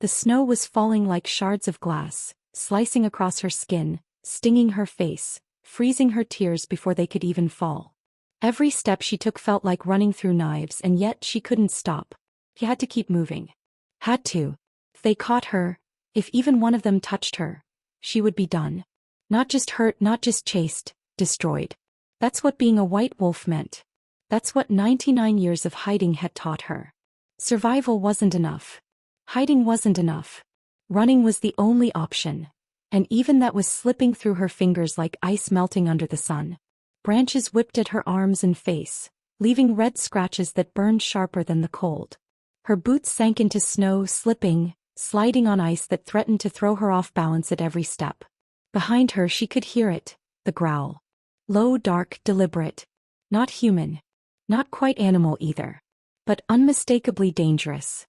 The snow was falling like shards of glass, slicing across her skin, stinging her face, freezing her tears before they could even fall. Every step she took felt like running through knives, and yet she couldn't stop. She had to keep moving. Had to. If they caught her, if even one of them touched her, she would be done. Not just hurt, not just chased, destroyed. That's what being a white wolf meant. That's what 99 years of hiding had taught her. Survival wasn't enough. Hiding wasn't enough. Running was the only option. And even that was slipping through her fingers like ice melting under the sun. Branches whipped at her arms and face, leaving red scratches that burned sharper than the cold. Her boots sank into snow, slipping, sliding on ice that threatened to throw her off balance at every step. Behind her she could hear it, the growl. Low, dark, deliberate. Not human. Not quite animal either. But unmistakably dangerous.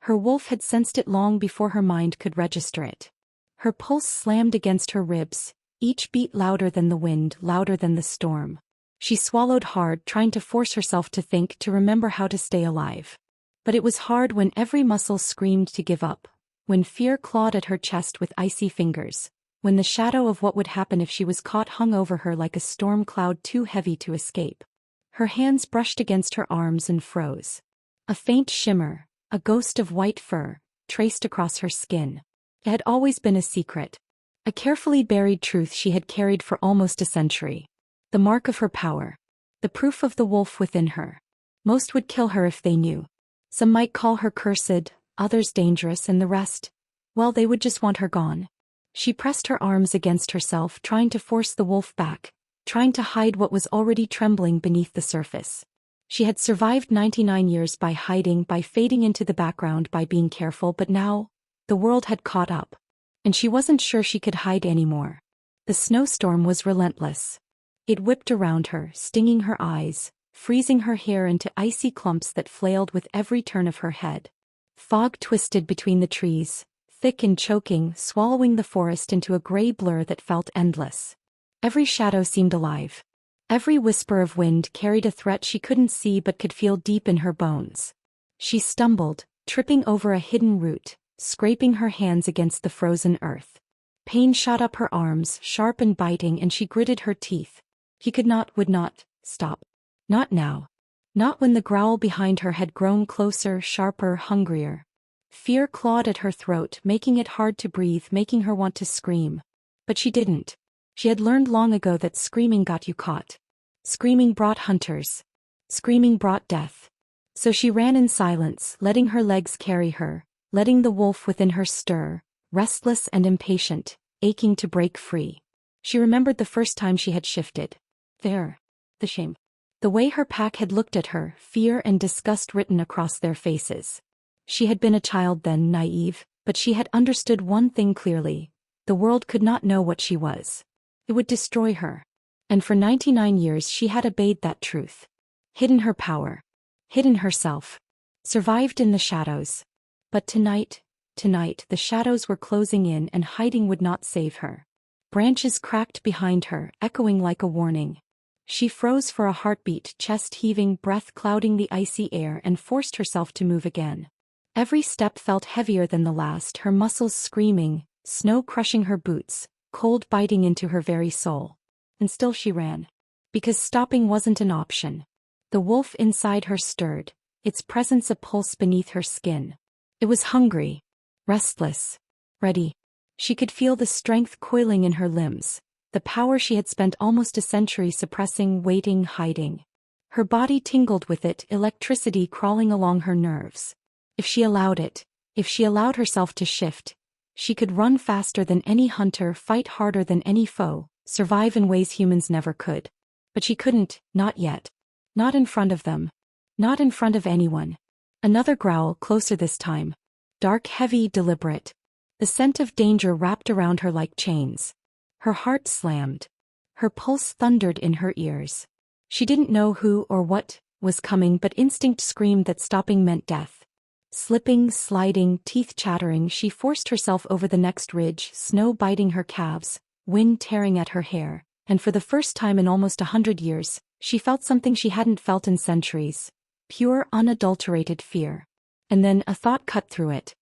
Her wolf had sensed it long before her mind could register it. Her pulse slammed against her ribs, each beat louder than the wind, louder than the storm. She swallowed hard, trying to force herself to think, to remember how to stay alive. But it was hard when every muscle screamed to give up, when fear clawed at her chest with icy fingers, when the shadow of what would happen if she was caught hung over her like a storm cloud too heavy to escape. Her hands brushed against her arms and froze. A faint shimmer, a ghost of white fur, traced across her skin. It had always been a secret. A carefully buried truth she had carried for almost a century. The mark of her power. The proof of the wolf within her. Most would kill her if they knew. Some might call her cursed, others dangerous, and the rest, well, they would just want her gone. She pressed her arms against herself, trying to force the wolf back, trying to hide what was already trembling beneath the surface. She had survived 99 years by hiding, by fading into the background, by being careful, but now, the world had caught up. And she wasn't sure she could hide anymore. The snowstorm was relentless. It whipped around her, stinging her eyes, freezing her hair into icy clumps that flailed with every turn of her head. Fog twisted between the trees, thick and choking, swallowing the forest into a gray blur that felt endless. Every shadow seemed alive. Every whisper of wind carried a threat she couldn't see but could feel deep in her bones. She stumbled, tripping over a hidden root, scraping her hands against the frozen earth. Pain shot up her arms, sharp and biting, and she gritted her teeth. He could not, would not, stop. Not now. Not when the growl behind her had grown closer, sharper, hungrier. Fear clawed at her throat, making it hard to breathe, making her want to scream. But she didn't. She had learned long ago that screaming got you caught. Screaming brought hunters. Screaming brought death. So she ran in silence, letting her legs carry her, letting the wolf within her stir, restless and impatient, aching to break free. She remembered the first time she had shifted. There. The shame. The way her pack had looked at her, fear and disgust written across their faces. She had been a child then, naive, but she had understood one thing clearly. The world could not know what she was. It would destroy her. And for 99 years she had obeyed that truth. Hidden her power. Hidden herself. Survived in the shadows. But tonight, the shadows were closing in and hiding would not save her. Branches cracked behind her, echoing like a warning. She froze for a heartbeat, chest heaving, breath clouding the icy air, and forced herself to move again. Every step felt heavier than the last, her muscles screaming, snow crushing her boots, cold biting into her very soul. And still she ran. Because stopping wasn't an option. The wolf inside her stirred, its presence a pulse beneath her skin. It was hungry, restless, ready. She could feel the strength coiling in her limbs. The power she had spent almost a century suppressing, waiting, hiding. Her body tingled with it, electricity crawling along her nerves. If she allowed it, if she allowed herself to shift, she could run faster than any hunter, fight harder than any foe, survive in ways humans never could. But she couldn't, not yet. Not in front of them. Not in front of anyone. Another growl, closer this time. Dark, heavy, deliberate. The scent of danger wrapped around her like chains. Her heart slammed. Her pulse thundered in her ears. She didn't know who or what was coming, but instinct screamed that stopping meant death. Slipping, sliding, teeth chattering, she forced herself over the next ridge, snow biting her calves, wind tearing at her hair, and for the first time in almost 100 years, she felt something she hadn't felt in centuries. Pure, unadulterated fear. And then a thought cut through it.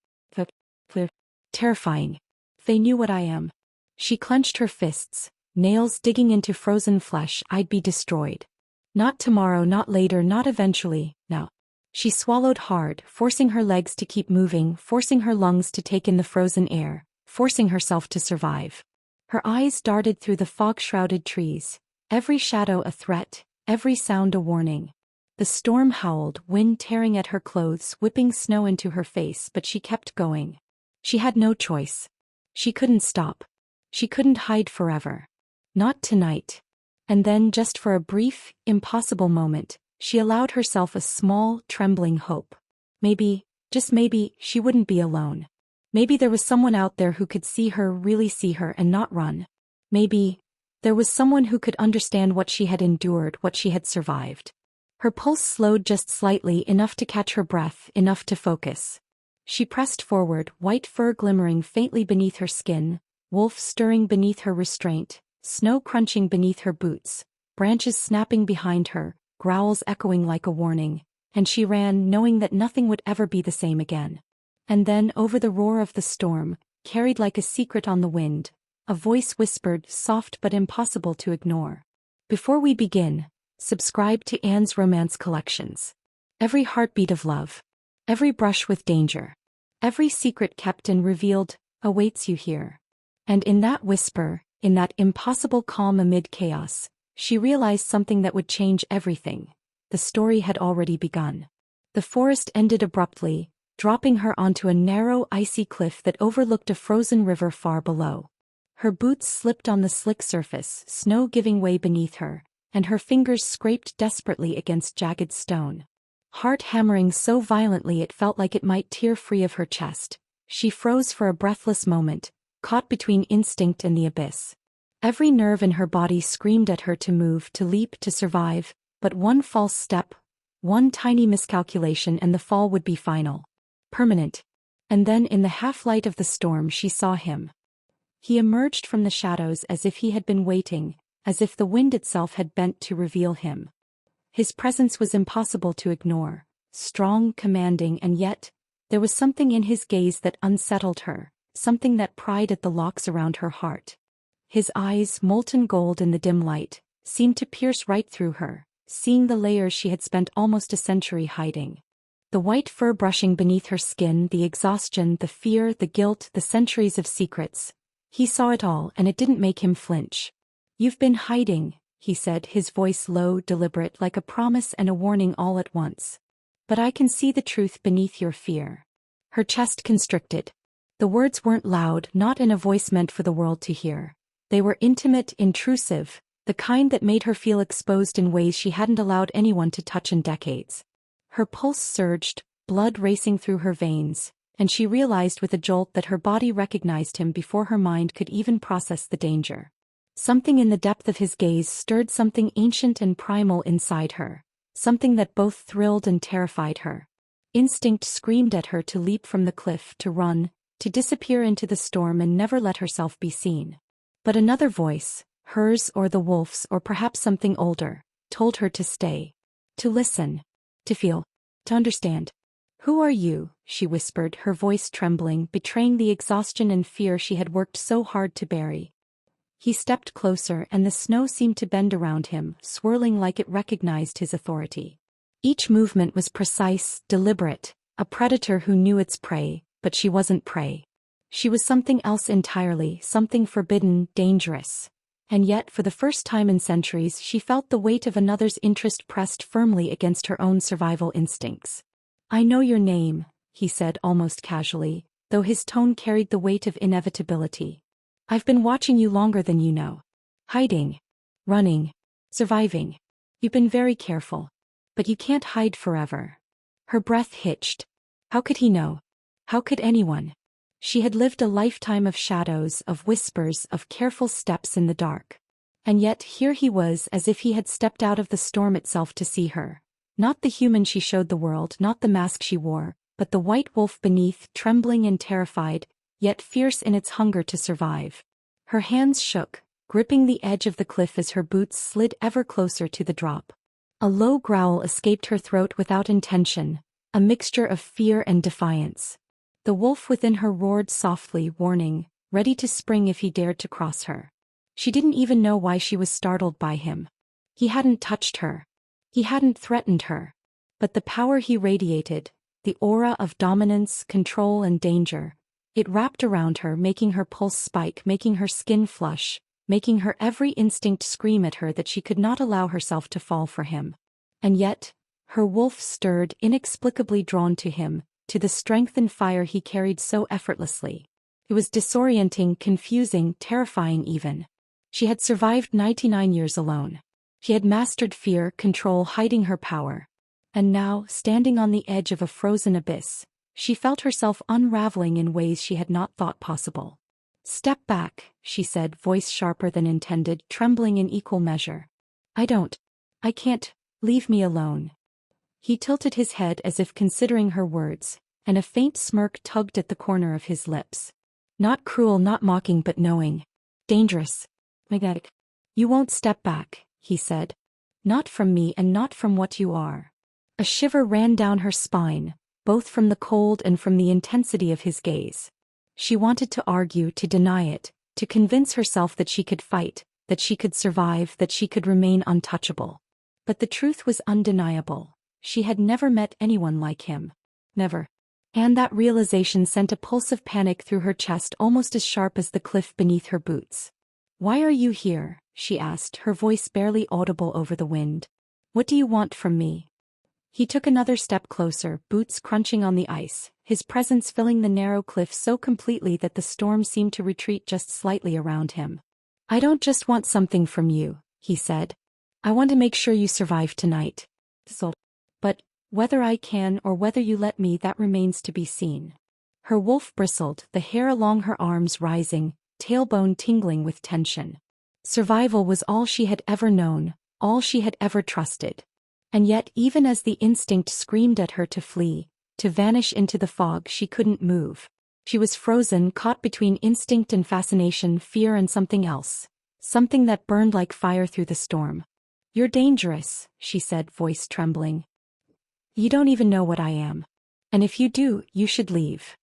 Terrifying. They knew what I am. She clenched her fists, nails digging into frozen flesh. I'd be destroyed. Not tomorrow, not later, not eventually, now. She swallowed hard, forcing her legs to keep moving, forcing her lungs to take in the frozen air, forcing herself to survive. Her eyes darted through the fog-shrouded trees, every shadow a threat, every sound a warning. The storm howled, wind tearing at her clothes, whipping snow into her face, but she kept going. She had no choice. She couldn't stop. She couldn't hide forever. Not tonight. And then, just for a brief, impossible moment, she allowed herself a small, trembling hope. Maybe, just maybe, she wouldn't be alone. Maybe there was someone out there who could see her, really see her, and not run. Maybe there was someone who could understand what she had endured, what she had survived. Her pulse slowed just slightly, enough to catch her breath, enough to focus. She pressed forward, white fur glimmering faintly beneath her skin, wolf stirring beneath her restraint, snow crunching beneath her boots, branches snapping behind her, growls echoing like a warning, and she ran, knowing that nothing would ever be the same again. And then, over the roar of the storm, carried like a secret on the wind, a voice whispered, soft but impossible to ignore. Before we begin, subscribe to Anne's Romance Collections. Every heartbeat of love, every brush with danger, every secret kept and revealed, awaits you here. And in that whisper, in that impossible calm amid chaos, she realized something that would change everything. The story had already begun. The forest ended abruptly, dropping her onto a narrow, icy cliff that overlooked a frozen river far below. Her boots slipped on the slick surface, snow giving way beneath her, and her fingers scraped desperately against jagged stone. Heart hammering so violently it felt like it might tear free of her chest. She froze for a breathless moment, caught between instinct and the abyss. Every nerve in her body screamed at her to move, to leap, to survive, but one false step, one tiny miscalculation, and the fall would be final. Permanent. And then in the half-light of the storm she saw him. He emerged from the shadows as if he had been waiting, as if the wind itself had bent to reveal him. His presence was impossible to ignore, strong, commanding, and yet, there was something in his gaze that unsettled her, something that pried at the locks around her heart. His eyes, molten gold in the dim light, seemed to pierce right through her, seeing the layers she had spent almost a century hiding. The white fur brushing beneath her skin, the exhaustion, the fear, the guilt, the centuries of secrets. He saw it all, and it didn't make him flinch. "You've been hiding," he said, his voice low, deliberate, like a promise and a warning all at once. "But I can see the truth beneath your fear." Her chest constricted. The words weren't loud, not in a voice meant for the world to hear. They were intimate, intrusive, the kind that made her feel exposed in ways she hadn't allowed anyone to touch in decades. Her pulse surged, blood racing through her veins, and she realized with a jolt that her body recognized him before her mind could even process the danger. Something in the depth of his gaze stirred something ancient and primal inside her, something that both thrilled and terrified her. Instinct screamed at her to leap from the cliff, to run, to disappear into the storm and never let herself be seen. But another voice, hers or the wolf's or perhaps something older, told her to stay, to listen, to feel, to understand. "Who are you?" she whispered, her voice trembling, betraying the exhaustion and fear she had worked so hard to bury. He stepped closer, and the snow seemed to bend around him, swirling like it recognized his authority. Each movement was precise, deliberate, a predator who knew its prey, but she wasn't prey. She was something else entirely, something forbidden, dangerous. And yet, for the first time in centuries, she felt the weight of another's interest pressed firmly against her own survival instincts. "I know your name," he said almost casually, though his tone carried the weight of inevitability. "I've been watching you longer than you know. Hiding. Running. Surviving. You've been very careful. But you can't hide forever." Her breath hitched. How could he know? How could anyone? She had lived a lifetime of shadows, of whispers, of careful steps in the dark. And yet here he was, as if he had stepped out of the storm itself to see her. Not the human she showed the world, not the mask she wore, but the white wolf beneath, trembling and terrified, yet fierce in its hunger to survive. Her hands shook, gripping the edge of the cliff as her boots slid ever closer to the drop. A low growl escaped her throat without intention, a mixture of fear and defiance. The wolf within her roared softly, warning, ready to spring if he dared to cross her. She didn't even know why she was startled by him. He hadn't touched her. He hadn't threatened her. But the power he radiated, the aura of dominance, control and danger, it wrapped around her, making her pulse spike, making her skin flush, making her every instinct scream at her that she could not allow herself to fall for him. And yet, her wolf stirred, inexplicably drawn to him, to the strength and fire he carried so effortlessly. It was disorienting, confusing, terrifying even. She had survived 99 years alone. She had mastered fear, control, hiding her power. And now, standing on the edge of a frozen abyss, she felt herself unraveling in ways she had not thought possible. "Step back," she said, voice sharper than intended, trembling in equal measure. I can't, leave me alone." He tilted his head as if considering her words, and a faint smirk tugged at the corner of his lips. Not cruel, not mocking, but knowing. Dangerous. Magnetic. "You won't step back," he said. "Not from me and not from what you are." A shiver ran down her spine, both from the cold and from the intensity of his gaze. She wanted to argue, to deny it, to convince herself that she could fight, that she could survive, that she could remain untouchable. But the truth was undeniable. She had never met anyone like him. Never. And that realization sent a pulse of panic through her chest, almost as sharp as the cliff beneath her boots. "Why are you here?" she asked, her voice barely audible over the wind. "What do you want from me?" He took another step closer, boots crunching on the ice, his presence filling the narrow cliff so completely that the storm seemed to retreat just slightly around him. "I don't just want something from you," he said. "I want to make sure you survive tonight. But whether I can or whether you let me, that remains to be seen." Her wolf bristled, the hair along her arms rising, tailbone tingling with tension. Survival was all she had ever known, all she had ever trusted. And yet, even as the instinct screamed at her to flee, to vanish into the fog, she couldn't move. She was frozen, caught between instinct and fascination, fear and something else. Something that burned like fire through the storm. "You're dangerous," she said, voice trembling. "You don't even know what I am. And if you do, you should leave."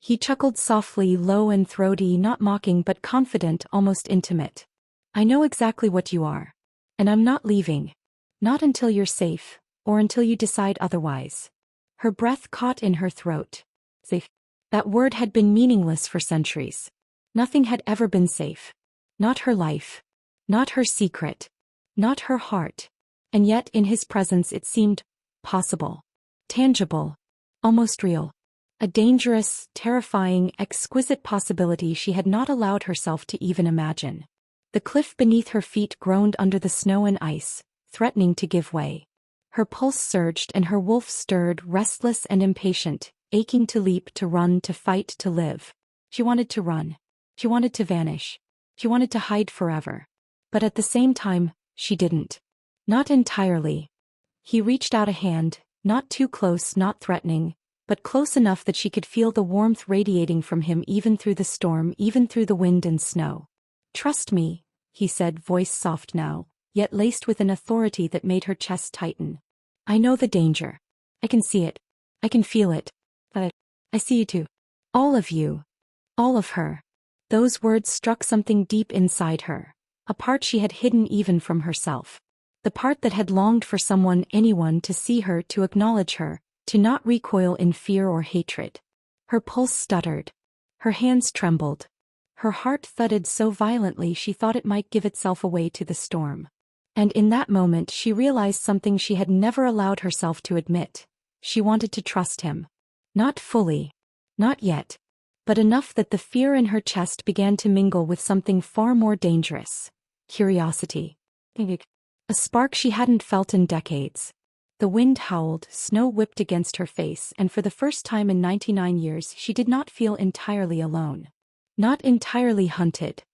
He chuckled softly, low and throaty, not mocking but confident, almost intimate. "I know exactly what you are. And I'm not leaving. Not until you're safe, or until you decide otherwise." Her breath caught in her throat. Safe. That word had been meaningless for centuries. Nothing had ever been safe. Not her life. Not her secret. Not her heart. And yet in his presence it seemed possible. Tangible. Almost real. A dangerous, terrifying, exquisite possibility she had not allowed herself to even imagine. The cliff beneath her feet groaned under the snow and ice, threatening to give way. Her pulse surged and her wolf stirred, restless and impatient, aching to leap, to run, to fight, to live. She wanted to run. She wanted to vanish. She wanted to hide forever. But at the same time, she didn't. Not entirely. He reached out a hand, not too close, not threatening, but close enough that she could feel the warmth radiating from him even through the storm, even through the wind and snow. "Trust me," he said, voice soft now, yet laced with an authority that made her chest tighten. "I know the danger. I can see it. I can feel it. But I see you too. All of you. All of her." Those words struck something deep inside her, a part she had hidden even from herself. The part that had longed for someone, anyone, to see her, to acknowledge her, to not recoil in fear or hatred. Her pulse stuttered. Her hands trembled. Her heart thudded so violently she thought it might give itself away to the storm. And in that moment she realized something she had never allowed herself to admit. She wanted to trust him. Not fully. Not yet. But enough that the fear in her chest began to mingle with something far more dangerous. Curiosity. A spark she hadn't felt in decades. The wind howled, snow whipped against her face, and for the first time in 99 years she did not feel entirely alone. Not entirely hunted.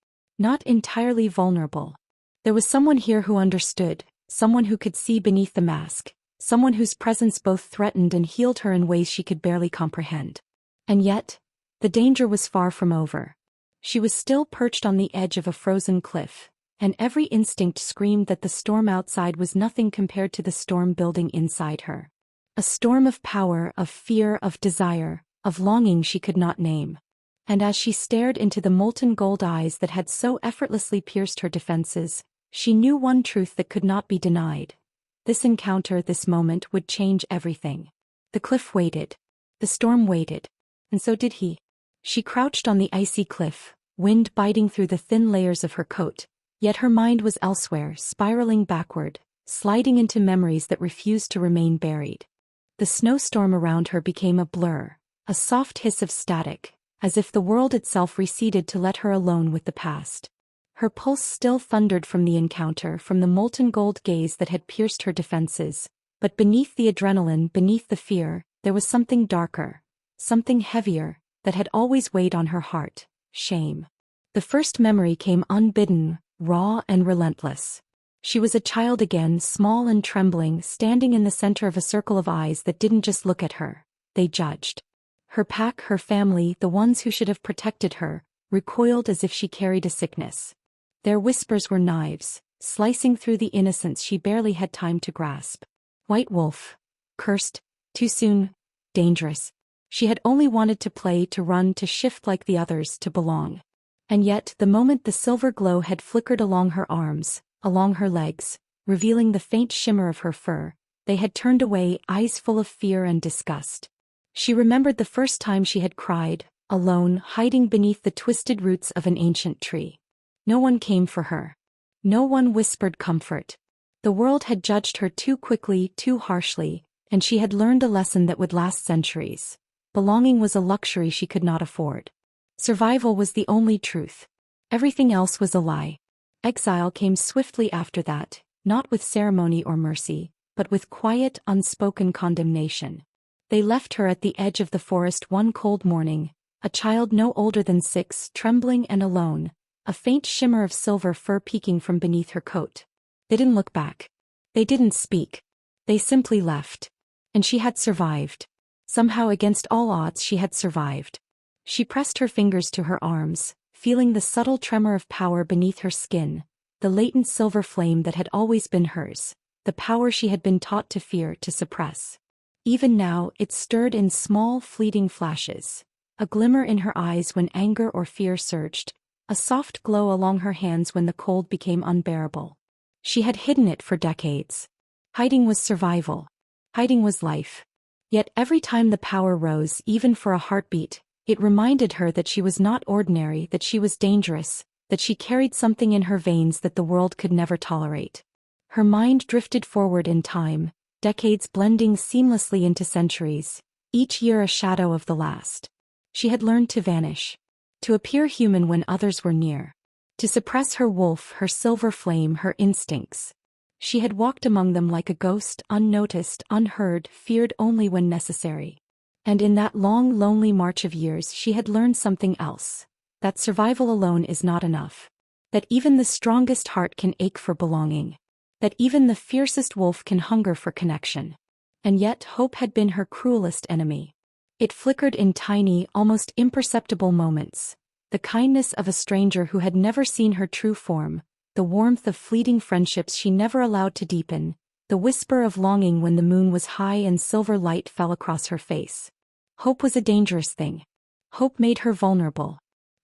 Not entirely vulnerable. There was someone here who understood, someone who could see beneath the mask, someone whose presence both threatened and healed her in ways she could barely comprehend. And yet, the danger was far from over. She was still perched on the edge of a frozen cliff, and every instinct screamed that the storm outside was nothing compared to the storm building inside her. A storm of power, of fear, of desire, of longing she could not name. And as she stared into the molten gold eyes that had so effortlessly pierced her defenses, she knew one truth that could not be denied. This encounter, this moment, would change everything. The cliff waited. The storm waited. And so did he. She crouched on the icy cliff, wind biting through the thin layers of her coat, yet her mind was elsewhere, spiraling backward, sliding into memories that refused to remain buried. The snowstorm around her became a blur, a soft hiss of static, as if the world itself receded to let her alone with the past. Her pulse still thundered from the encounter, from the molten gold gaze that had pierced her defenses, but beneath the adrenaline, beneath the fear, there was something darker, something heavier, that had always weighed on her heart: shame. The first memory came unbidden, raw and relentless. She was a child again, small and trembling, standing in the center of a circle of eyes that didn't just look at her, they judged. Her pack, her family, the ones who should have protected her, recoiled as if she carried a sickness. Their whispers were knives, slicing through the innocence she barely had time to grasp. White wolf. Cursed. Too soon. Dangerous. She had only wanted to play, to run, to shift like the others, to belong. And yet, the moment the silver glow had flickered along her arms, along her legs, revealing the faint shimmer of her fur, they had turned away, eyes full of fear and disgust. She remembered the first time she had cried, alone, hiding beneath the twisted roots of an ancient tree. No one came for her. No one whispered comfort. The world had judged her too quickly, too harshly, and she had learned a lesson that would last centuries. Belonging was a luxury she could not afford. Survival was the only truth. Everything else was a lie. Exile came swiftly after that, not with ceremony or mercy, but with quiet, unspoken condemnation. They left her at the edge of the forest one cold morning, a child no older than 6, trembling and alone, a faint shimmer of silver fur peeking from beneath her coat. They didn't look back. They didn't speak. They simply left. And she had survived. Somehow, against all odds, she had survived. She pressed her fingers to her arms, feeling the subtle tremor of power beneath her skin, the latent silver flame that had always been hers, the power she had been taught to fear, to suppress. Even now, it stirred in small, fleeting flashes, a glimmer in her eyes when anger or fear surged, a soft glow along her hands when the cold became unbearable. She had hidden it for decades. Hiding was survival. Hiding was life. Yet every time the power rose, even for a heartbeat, it reminded her that she was not ordinary, that she was dangerous, that she carried something in her veins that the world could never tolerate. Her mind drifted forward in time, decades blending seamlessly into centuries, each year a shadow of the last. She had learned to vanish, to appear human when others were near, to suppress her wolf, her silver flame, her instincts. She had walked among them like a ghost, unnoticed, unheard, feared only when necessary. And in that long, lonely march of years she had learned something else, that survival alone is not enough, that even the strongest heart can ache for belonging, that even the fiercest wolf can hunger for connection. And yet hope had been her cruelest enemy. It flickered in tiny, almost imperceptible moments, the kindness of a stranger who had never seen her true form, the warmth of fleeting friendships she never allowed to deepen, the whisper of longing when the moon was high and silver light fell across her face. Hope was a dangerous thing. Hope made her vulnerable.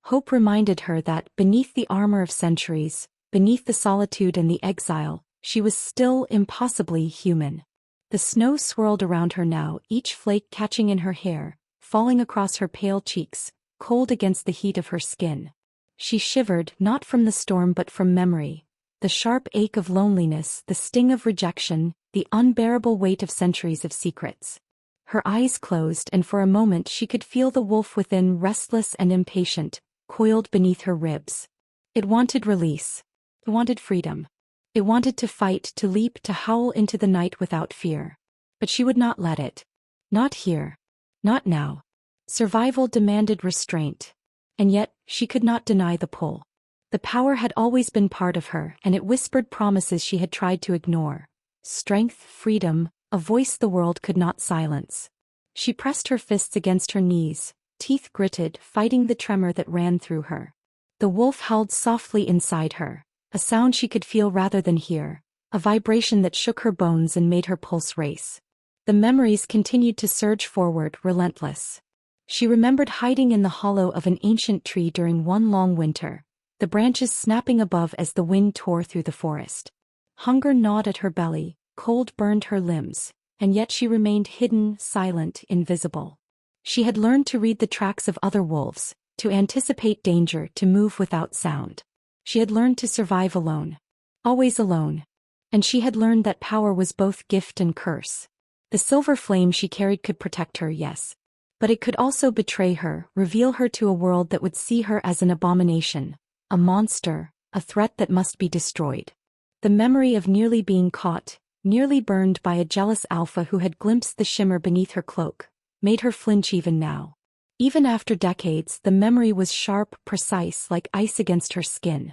Hope reminded her that, beneath the armor of centuries, beneath the solitude and the exile, she was still impossibly human. The snow swirled around her now, each flake catching in her hair, falling across her pale cheeks, cold against the heat of her skin. She shivered, not from the storm but from memory, the sharp ache of loneliness, the sting of rejection, the unbearable weight of centuries of secrets. Her eyes closed, and for a moment she could feel the wolf within, restless and impatient, coiled beneath her ribs. It wanted release. It wanted freedom. It wanted to fight, to leap, to howl into the night without fear. But she would not let it. Not here. Not now. Survival demanded restraint. And yet, she could not deny the pull. The power had always been part of her, and it whispered promises she had tried to ignore. Strength, freedom, a voice the world could not silence. She pressed her fists against her knees, teeth gritted, fighting the tremor that ran through her. The wolf howled softly inside her, a sound she could feel rather than hear, a vibration that shook her bones and made her pulse race. The memories continued to surge forward, relentless. She remembered hiding in the hollow of an ancient tree during one long winter, the branches snapping above as the wind tore through the forest. Hunger gnawed at her belly, cold burned her limbs, and yet she remained hidden, silent, invisible. She had learned to read the tracks of other wolves, to anticipate danger, to move without sound. She had learned to survive alone. Always alone. And she had learned that power was both gift and curse. The silver flame she carried could protect her, yes. But it could also betray her, reveal her to a world that would see her as an abomination, a monster, a threat that must be destroyed. The memory of nearly being caught, nearly burned by a jealous alpha who had glimpsed the shimmer beneath her cloak, made her flinch even now. Even after decades, the memory was sharp, precise, like ice against her skin.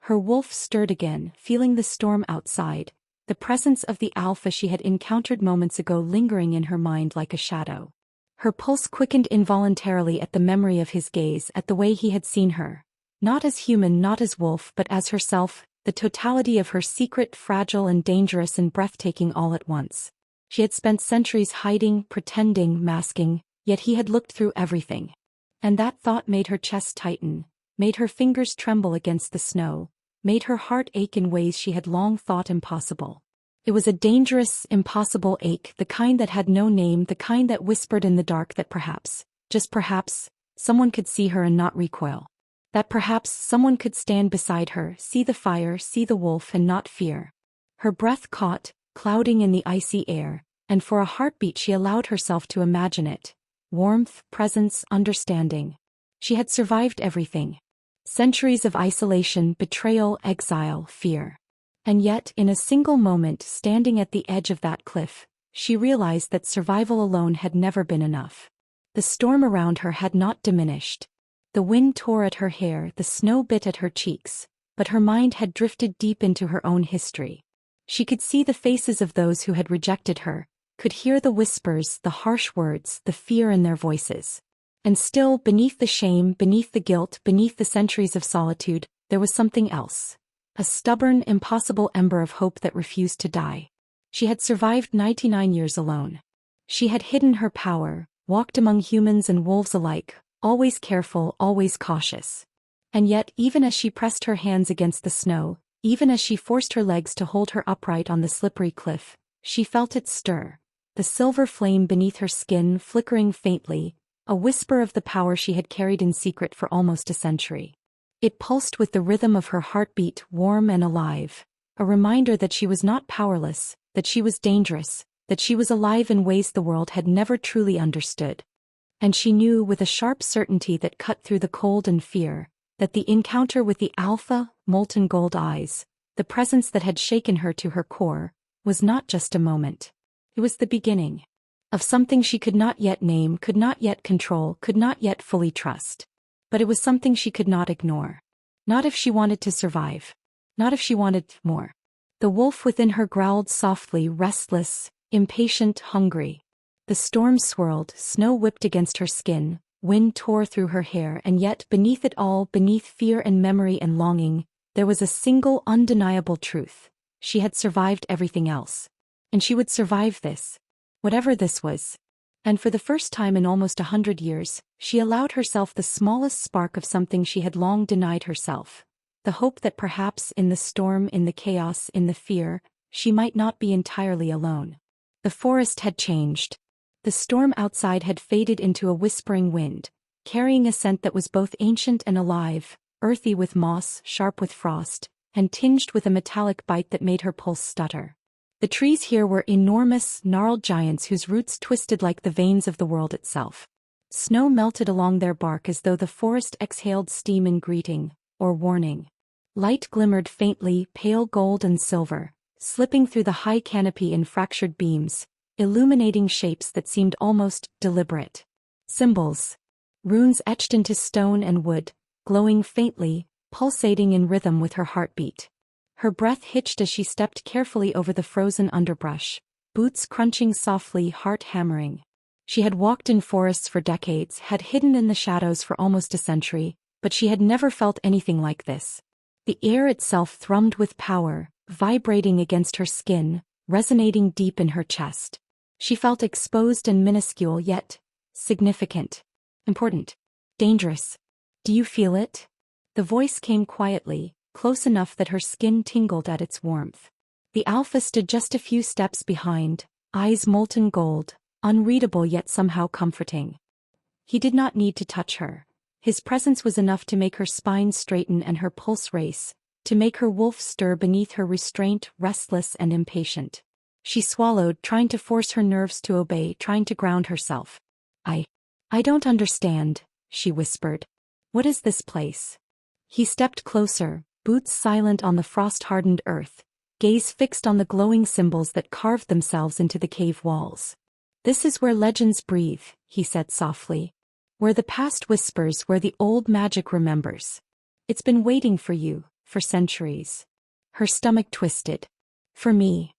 Her wolf stirred again, feeling the storm outside, the presence of the alpha she had encountered moments ago lingering in her mind like a shadow. Her pulse quickened involuntarily at the memory of his gaze, at the way he had seen her. Not as human, not as wolf, but as herself, the totality of her secret, fragile and dangerous and breathtaking all at once. She had spent centuries hiding, pretending, masking, yet he had looked through everything. And that thought made her chest tighten, made her fingers tremble against the snow, made her heart ache in ways she had long thought impossible. It was a dangerous, impossible ache, the kind that had no name, the kind that whispered in the dark that perhaps, just perhaps, someone could see her and not recoil. That perhaps someone could stand beside her, see the fire, see the wolf and not fear. Her breath caught, clouding in the icy air, and for a heartbeat she allowed herself to imagine it. Warmth, presence, understanding. She had survived everything. Centuries of isolation, betrayal, exile, fear. And yet, in a single moment, standing at the edge of that cliff, she realized that survival alone had never been enough. The storm around her had not diminished. The wind tore at her hair, the snow bit at her cheeks, but her mind had drifted deep into her own history. She could see the faces of those who had rejected her, could hear the whispers, the harsh words, the fear in their voices. And still, beneath the shame, beneath the guilt, beneath the centuries of solitude, there was something else. A stubborn, impossible ember of hope that refused to die. She had survived 99 years alone. She had hidden her power, walked among humans and wolves alike, always careful, always cautious. And yet, even as she pressed her hands against the snow, even as she forced her legs to hold her upright on the slippery cliff, she felt it stir. The silver flame beneath her skin flickering faintly, a whisper of the power she had carried in secret for almost a century. It pulsed with the rhythm of her heartbeat, warm and alive, a reminder that she was not powerless, that she was dangerous, that she was alive in ways the world had never truly understood. And she knew with a sharp certainty that cut through the cold and fear, that the encounter with the alpha, molten gold eyes, the presence that had shaken her to her core, was not just a moment. It was the beginning of something she could not yet name, could not yet control, could not yet fully trust. But it was something she could not ignore. Not if she wanted to survive. Not if she wanted more. The wolf within her growled softly, restless, impatient, hungry. The storm swirled, snow whipped against her skin, wind tore through her hair, and yet beneath it all, beneath fear and memory and longing, there was a single undeniable truth. She had survived everything else. And she would survive this. Whatever this was. And for the first time in almost 100 years, she allowed herself the smallest spark of something she had long denied herself. The hope that perhaps in the storm, in the chaos, in the fear, she might not be entirely alone. The forest had changed. The storm outside had faded into a whispering wind, carrying a scent that was both ancient and alive, earthy with moss, sharp with frost, and tinged with a metallic bite that made her pulse stutter. The trees here were enormous, gnarled giants whose roots twisted like the veins of the world itself. Snow melted along their bark as though the forest exhaled steam in greeting, or warning. Light glimmered faintly, pale gold and silver, slipping through the high canopy in fractured beams, illuminating shapes that seemed almost deliberate. Symbols. Runes etched into stone and wood, glowing faintly, pulsating in rhythm with her heartbeat. Her breath hitched as she stepped carefully over the frozen underbrush, boots crunching softly, heart hammering. She had walked in forests for decades, had hidden in the shadows for almost a century, but she had never felt anything like this. The air itself thrummed with power, vibrating against her skin, resonating deep in her chest. She felt exposed and minuscule yet significant. Important. Dangerous. Do you feel it? The voice came quietly, close enough that her skin tingled at its warmth. The alpha stood just a few steps behind, eyes molten gold, unreadable yet somehow comforting. He did not need to touch her. His presence was enough to make her spine straighten and her pulse race, to make her wolf stir beneath her restraint, restless and impatient. She swallowed, trying to force her nerves to obey, trying to ground herself. I don't understand, she whispered. What is this place? He stepped closer, boots silent on the frost-hardened earth, gaze fixed on the glowing symbols that carved themselves into the cave walls. This is where legends breathe, he said softly. Where the past whispers, where the old magic remembers. It's been waiting for you, for centuries. Her stomach twisted. For me.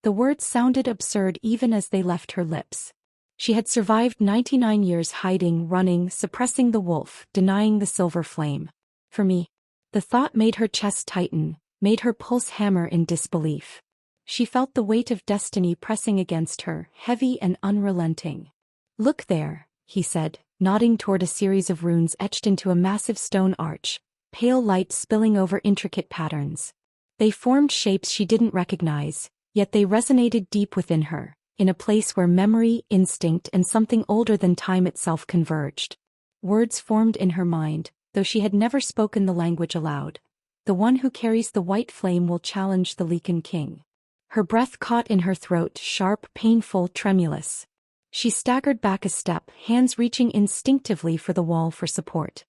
The words sounded absurd even as they left her lips. She had survived 99 years hiding, running, suppressing the wolf, denying the silver flame. For me. The thought made her chest tighten, made her pulse hammer in disbelief. She felt the weight of destiny pressing against her, heavy and unrelenting. Look there, he said, nodding toward a series of runes etched into a massive stone arch, pale light spilling over intricate patterns. They formed shapes she didn't recognize, yet they resonated deep within her, in a place where memory, instinct, and something older than time itself converged. Words formed in her mind, though she had never spoken the language aloud. The one who carries the white flame will challenge the Lycan King. Her breath caught in her throat, sharp, painful, tremulous. She staggered back a step, hands reaching instinctively for the wall for support.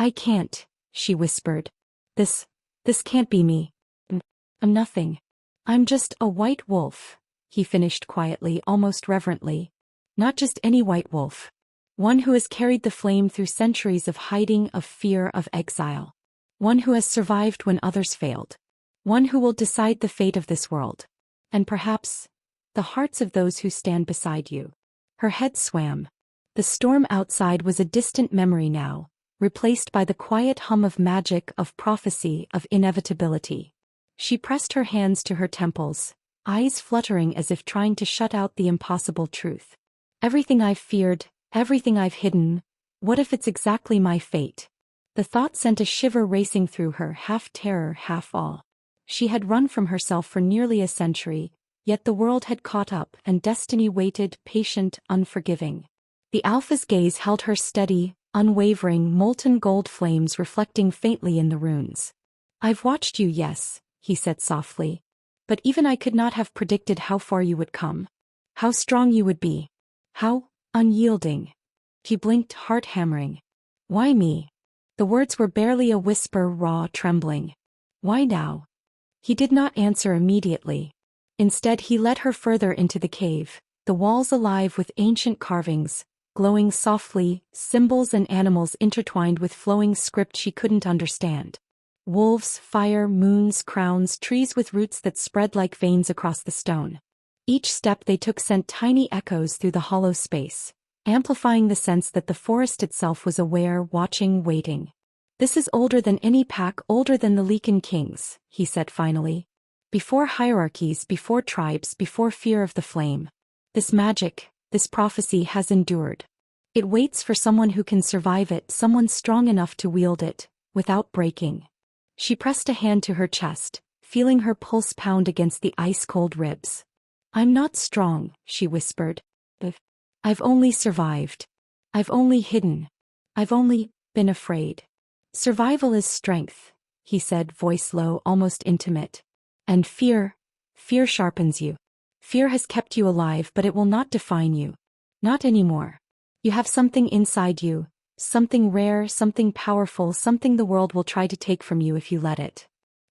I can't, she whispered. This can't be me. I'm nothing. I'm just a white wolf, he finished quietly, almost reverently. Not just any white wolf. One who has carried the flame through centuries of hiding, of fear, of exile. One who has survived when others failed. One who will decide the fate of this world. And perhaps, the hearts of those who stand beside you. Her head swam. The storm outside was a distant memory now, replaced by the quiet hum of magic, of prophecy, of inevitability. She pressed her hands to her temples, eyes fluttering as if trying to shut out the impossible truth. Everything I've feared, everything I've hidden, what if it's exactly my fate? The thought sent a shiver racing through her, half terror, half awe. She had run from herself for nearly a century, yet the world had caught up and destiny waited, patient, unforgiving. The Alpha's gaze held her steady, unwavering, molten gold flames reflecting faintly in the runes. I've watched you, yes, he said softly. But even I could not have predicted how far you would come. How strong you would be. How unyielding. He blinked, heart hammering. Why me? The words were barely a whisper, raw, trembling. Why now? He did not answer immediately. Instead he led her further into the cave, the walls alive with ancient carvings, glowing softly, symbols and animals intertwined with flowing script she couldn't understand. Wolves, fire, moons, crowns, trees with roots that spread like veins across the stone. Each step they took sent tiny echoes through the hollow space, amplifying the sense that the forest itself was aware, watching, waiting. This is older than any pack, older than the Lycan Kings, he said finally. Before hierarchies, before tribes, before fear of the flame. This magic, this prophecy has endured. It waits for someone who can survive it, someone strong enough to wield it, without breaking. She pressed a hand to her chest, feeling her pulse pound against the ice-cold ribs. I'm not strong, she whispered. I've only survived. I've only hidden. I've only been afraid. Survival is strength, he said, voice low, almost intimate. And fear sharpens you. Fear has kept you alive, but it will not define you. Not anymore. You have something inside you, something rare, something powerful, something the world will try to take from you if you let it.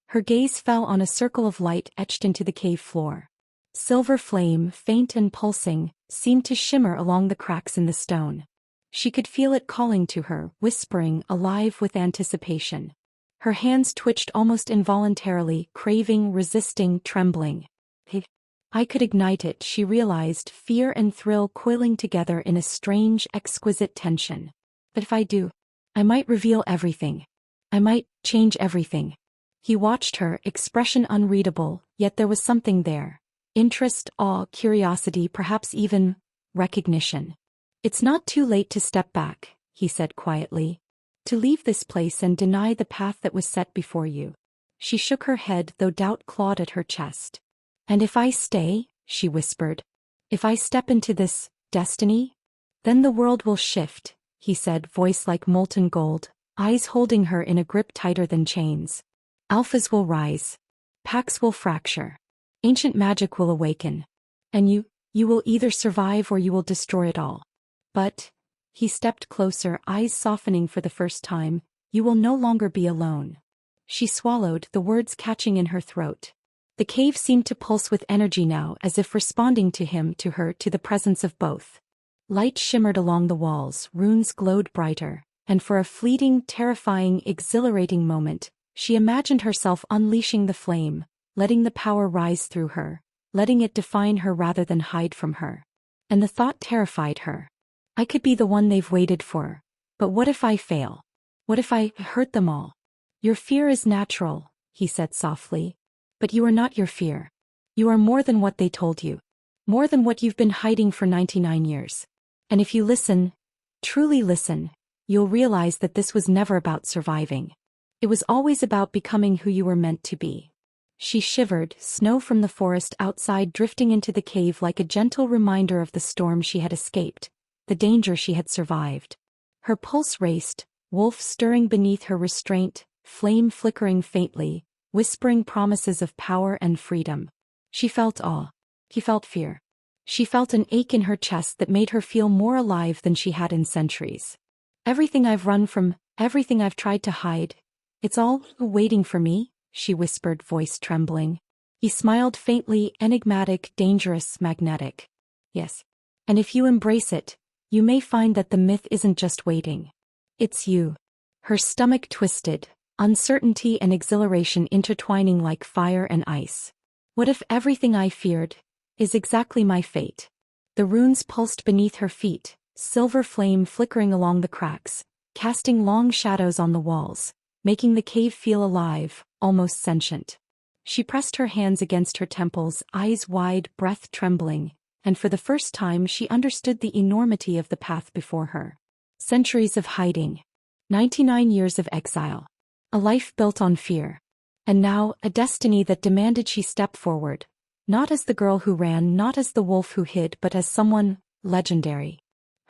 Her gaze fell on a circle of light etched into the cave floor. Silver flame, faint and pulsing, seemed to shimmer along the cracks in the stone. She could feel it calling to her, whispering, alive with anticipation. Her hands twitched almost involuntarily, craving, resisting, trembling. I could ignite it, she realized, fear and thrill coiling together in a strange, exquisite tension. But if I do, I might reveal everything. I might change everything. He watched her, expression unreadable, yet there was something there. Interest, awe, curiosity, perhaps even recognition. It's not too late to step back, he said quietly. To leave this place and deny the path that was set before you. She shook her head, though doubt clawed at her chest. And if I stay, she whispered. If I step into this destiny? Then the world will shift, he said, voice like molten gold, eyes holding her in a grip tighter than chains. Alphas will rise. Packs will fracture. Ancient magic will awaken. And you will either survive or you will destroy it all. But, he stepped closer, eyes softening for the first time, you will no longer be alone. She swallowed, the words catching in her throat. The cave seemed to pulse with energy now, as if responding to him, to her, to the presence of both. Light shimmered along the walls, runes glowed brighter, and for a fleeting, terrifying, exhilarating moment, she imagined herself unleashing the flame, letting the power rise through her, letting it define her rather than hide from her. And the thought terrified her. I could be the one they've waited for, but what if I fail? What if I hurt them all? Your fear is natural, he said softly. But you are not your fear. You are more than what they told you. More than what you've been hiding for 99 years. And if you listen, truly listen, you'll realize that this was never about surviving. It was always about becoming who you were meant to be. She shivered, snow from the forest outside drifting into the cave like a gentle reminder of the storm she had escaped, the danger she had survived. Her pulse raced, wolf stirring beneath her restraint, flame flickering faintly, whispering promises of power and freedom. She felt awe. He felt fear. She felt an ache in her chest that made her feel more alive than she had in centuries. Everything I've run from, everything I've tried to hide, it's all waiting for me, she whispered, voice trembling. He smiled faintly, enigmatic, dangerous, magnetic. Yes. And if you embrace it, you may find that the myth isn't just waiting. It's you. Her stomach twisted, uncertainty and exhilaration intertwining like fire and ice. What if everything I feared is exactly my fate? The runes pulsed beneath her feet, silver flame flickering along the cracks, casting long shadows on the walls, making the cave feel alive, almost sentient. She pressed her hands against her temples, eyes wide, breath trembling, and for the first time she understood the enormity of the path before her. Centuries of hiding. 99 years of exile. A life built on fear. And now, a destiny that demanded she step forward. Not as the girl who ran, not as the wolf who hid, but as someone legendary.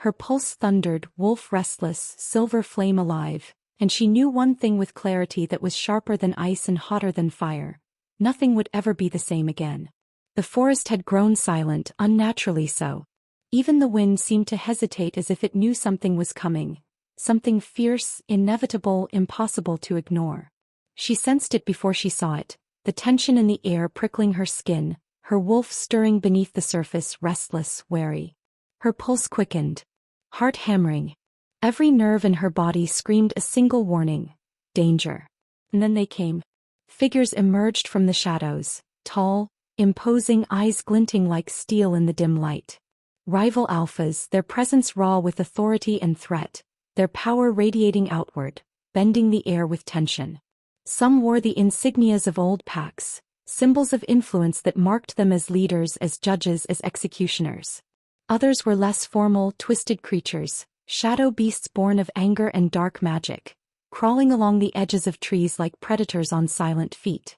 Her pulse thundered, wolf restless, silver flame alive, and she knew one thing with clarity that was sharper than ice and hotter than fire. Nothing would ever be the same again. The forest had grown silent, unnaturally so. Even the wind seemed to hesitate as if it knew something was coming. Something fierce, inevitable, impossible to ignore. She sensed it before she saw it, the tension in the air prickling her skin, her wolf stirring beneath the surface, restless, wary. Her pulse quickened. Heart hammering. Every nerve in her body screamed a single warning. Danger. And then they came. Figures emerged from the shadows, tall, imposing, eyes glinting like steel in the dim light. Rival alphas, their presence raw with authority and threat, their power radiating outward, bending the air with tension. Some wore the insignias of old packs, symbols of influence that marked them as leaders, as judges, as executioners. Others were less formal, twisted creatures, shadow beasts born of anger and dark magic, crawling along the edges of trees like predators on silent feet.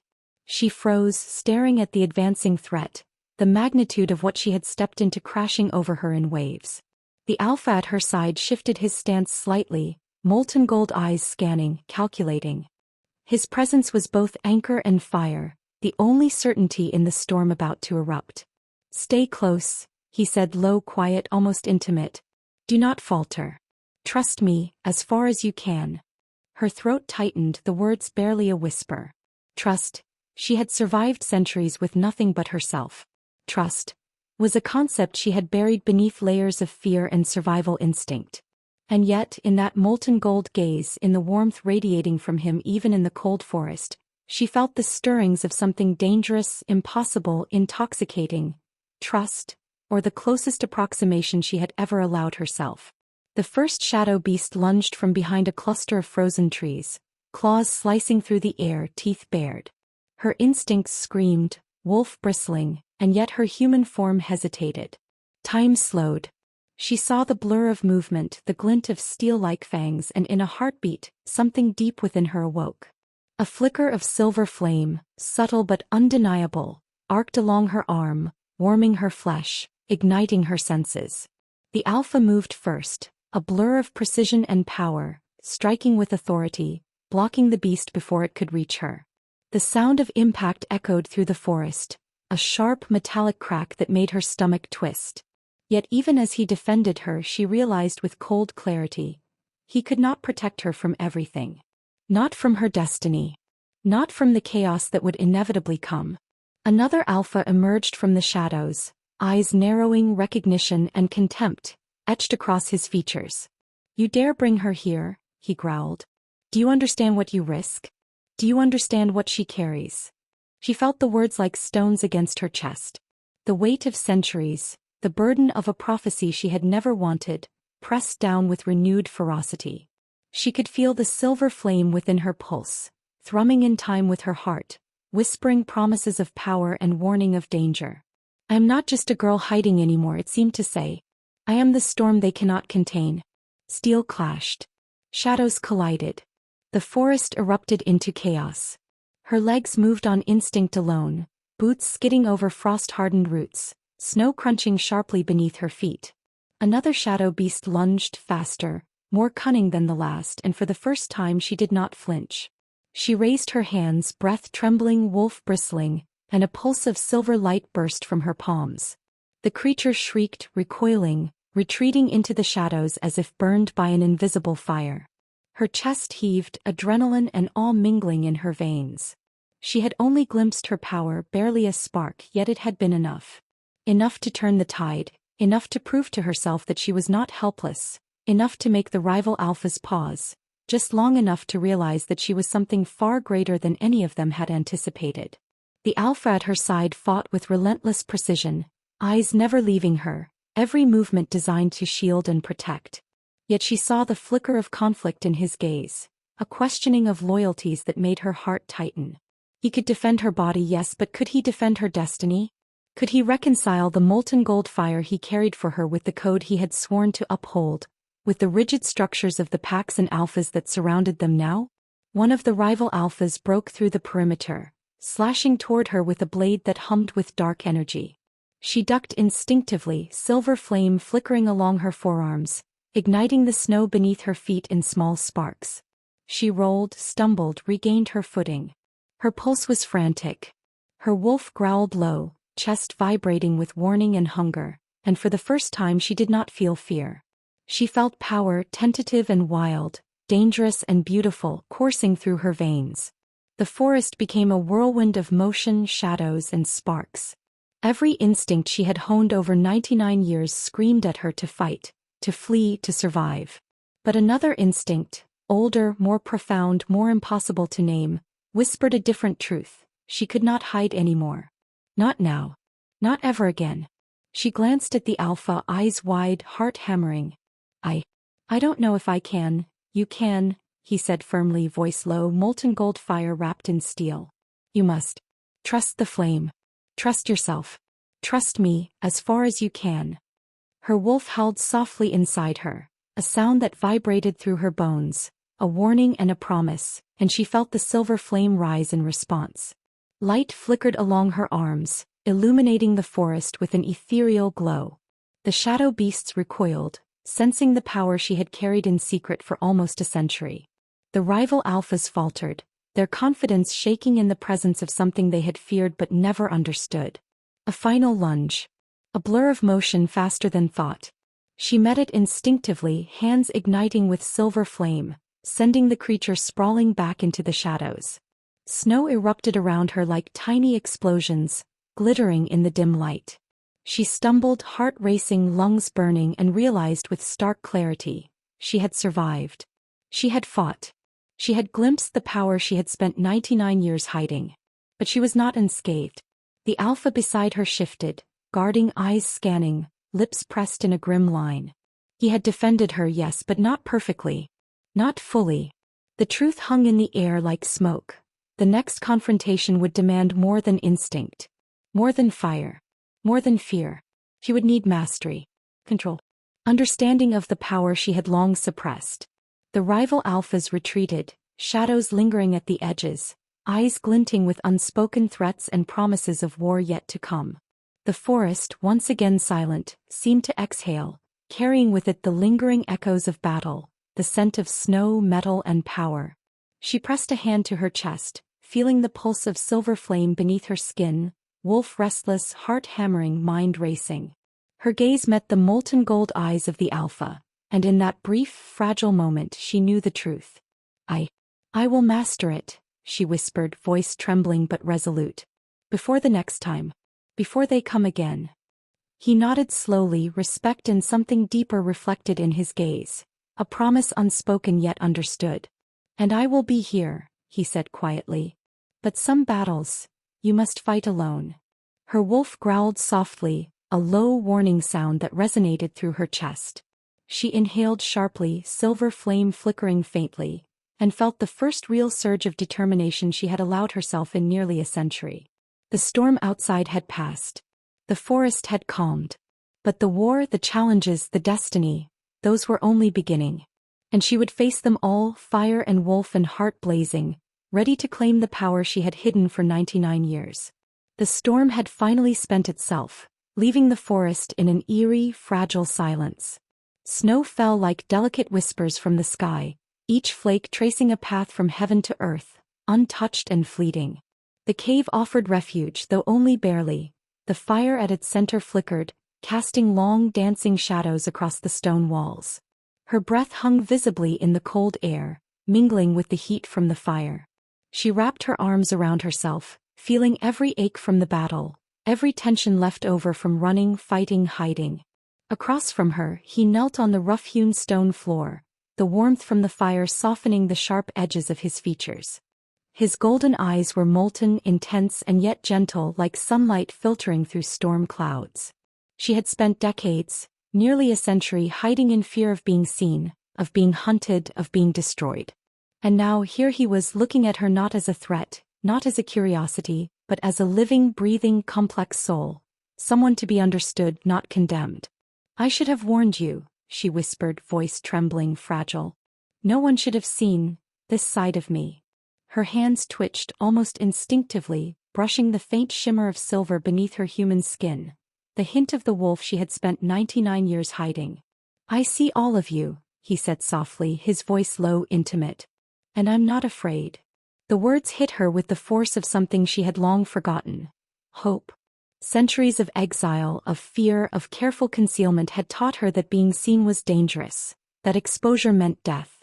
She froze, staring at the advancing threat, the magnitude of what she had stepped into crashing over her in waves. The alpha at her side shifted his stance slightly, molten gold eyes scanning, calculating. His presence was both anchor and fire, the only certainty in the storm about to erupt. Stay close, he said, low, quiet, almost intimate. Do not falter. Trust me, as far as you can. Her throat tightened, the words barely a whisper. Trust. She had survived centuries with nothing but herself. Trust was a concept she had buried beneath layers of fear and survival instinct. And yet, in that molten gold gaze, in the warmth radiating from him even in the cold forest, she felt the stirrings of something dangerous, impossible, intoxicating. Trust, or the closest approximation she had ever allowed herself. The first shadow beast lunged from behind a cluster of frozen trees, claws slicing through the air, teeth bared. Her instincts screamed, wolf bristling, and yet her human form hesitated. Time slowed. She saw the blur of movement, the glint of steel-like fangs, and in a heartbeat, something deep within her awoke. A flicker of silver flame, subtle but undeniable, arced along her arm, warming her flesh, igniting her senses. The alpha moved first, a blur of precision and power, striking with authority, blocking the beast before it could reach her. The sound of impact echoed through the forest, a sharp metallic crack that made her stomach twist. Yet even as he defended her, she realized with cold clarity, he could not protect her from everything. Not from her destiny. Not from the chaos that would inevitably come. Another alpha emerged from the shadows, eyes narrowing, recognition and contempt etched across his features. "You dare bring her here?" he growled. "Do you understand what you risk? Do you understand what she carries?" She felt the words like stones against her chest. The weight of centuries, the burden of a prophecy she had never wanted, pressed down with renewed ferocity. She could feel the silver flame within her pulse, thrumming in time with her heart, whispering promises of power and warning of danger. "I am not just a girl hiding anymore," it seemed to say. "I am the storm they cannot contain." Steel clashed. Shadows collided. The forest erupted into chaos. Her legs moved on instinct alone, boots skidding over frost-hardened roots, snow crunching sharply beneath her feet. Another shadow beast lunged, faster, more cunning than the last, and for the first time she did not flinch. She raised her hands, breath trembling, wolf bristling, and a pulse of silver light burst from her palms. The creature shrieked, recoiling, retreating into the shadows as if burned by an invisible fire. Her chest heaved, adrenaline and awe mingling in her veins. She had only glimpsed her power, barely a spark, yet it had been enough. Enough to turn the tide, enough to prove to herself that she was not helpless, enough to make the rival alphas pause, just long enough to realize that she was something far greater than any of them had anticipated. The alpha at her side fought with relentless precision, eyes never leaving her, every movement designed to shield and protect. Yet she saw the flicker of conflict in his gaze, a questioning of loyalties that made her heart tighten. He could defend her body, yes, but could he defend her destiny? Could he reconcile the molten gold fire he carried for her with the code he had sworn to uphold, with the rigid structures of the packs and alphas that surrounded them now? One of the rival alphas broke through the perimeter, slashing toward her with a blade that hummed with dark energy. She ducked instinctively, silver flame flickering along her forearms, igniting the snow beneath her feet in small sparks. She rolled, stumbled, regained her footing. Her pulse was frantic. Her wolf growled low, chest vibrating with warning and hunger, and for the first time she did not feel fear. She felt power, tentative and wild, dangerous and beautiful, coursing through her veins. The forest became a whirlwind of motion, shadows, and sparks. Every instinct she had honed over 99 years screamed at her to fight, to flee, to survive. But another instinct, older, more profound, more impossible to name, whispered a different truth. She could not hide anymore. Not now. Not ever again. She glanced at the alpha, eyes wide, heart hammering. I don't know if I can." "You can," he said firmly, voice low, molten gold fire wrapped in steel. "You must. Trust the flame. Trust yourself. Trust me, as far as you can." Her wolf howled softly inside her, a sound that vibrated through her bones, a warning and a promise, and she felt the silver flame rise in response. Light flickered along her arms, illuminating the forest with an ethereal glow. The shadow beasts recoiled, sensing the power she had carried in secret for almost a century. The rival alphas faltered, their confidence shaking in the presence of something they had feared but never understood. A final lunge. A blur of motion faster than thought. She met it instinctively, hands igniting with silver flame, sending the creature sprawling back into the shadows. Snow erupted around her like tiny explosions, glittering in the dim light. She stumbled, heart racing, lungs burning, and realized with stark clarity, she had survived. She had fought. She had glimpsed the power she had spent 99 years hiding. But she was not unscathed. The alpha beside her shifted, guarding, eyes scanning, lips pressed in a grim line. He had defended her, yes, but not perfectly. Not fully. The truth hung in the air like smoke. The next confrontation would demand more than instinct. More than fire. More than fear. She would need mastery. Control. understanding of the power she had long suppressed. The rival alphas retreated, shadows lingering at the edges, eyes glinting with unspoken threats and promises of war yet to come. The forest, once again silent, seemed to exhale, carrying with it the lingering echoes of battle, the scent of snow, metal, and power. She pressed a hand to her chest, feeling the pulse of silver flame beneath her skin, wolf restless, heart hammering, mind racing. Her gaze met the molten gold eyes of the alpha, and in that brief, fragile moment she knew the truth. I will master it, she whispered, voice trembling but resolute. Before the next time. Before they come again. He nodded slowly, respect and something deeper reflected in his gaze, a promise unspoken yet understood. And I will be here, he said quietly. But some battles, you must fight alone. Her wolf growled softly, a low warning sound that resonated through her chest. She inhaled sharply, silver flame flickering faintly, and felt the first real surge of determination she had allowed herself in nearly a century. The storm outside had passed. The forest had calmed. But the war, the challenges, the destiny, those were only beginning. And she would face them all, fire and wolf and heart blazing, ready to claim the power she had hidden for 99 years. The storm had finally spent itself, leaving the forest in an eerie, fragile silence. Snow fell like delicate whispers from the sky, each flake tracing a path from heaven to earth, untouched and fleeting. The cave offered refuge, though only barely. The fire at its center flickered, casting long dancing shadows across the stone walls. Her breath hung visibly in the cold air, mingling with the heat from the fire. She wrapped her arms around herself, feeling every ache from the battle, every tension left over from running, fighting, hiding. Across from her, he knelt on the rough-hewn stone floor, the warmth from the fire softening the sharp edges of his features. His golden eyes were molten, intense and yet gentle, like sunlight filtering through storm clouds. She had spent decades, nearly a century, hiding in fear of being seen, of being hunted, of being destroyed. And now here he was, looking at her not as a threat, not as a curiosity, but as a living, breathing, complex soul, someone to be understood, not condemned. I should have warned you, she whispered, voice trembling, fragile. No one should have seen this side of me. Her hands twitched almost instinctively, brushing the faint shimmer of silver beneath her human skin, the hint of the wolf she had spent 99 years hiding. I see all of you, he said softly, his voice low, intimate. And I'm not afraid. The words hit her with the force of something she had long forgotten. Hope. Centuries of exile, of fear, of careful concealment had taught her that being seen was dangerous, that exposure meant death.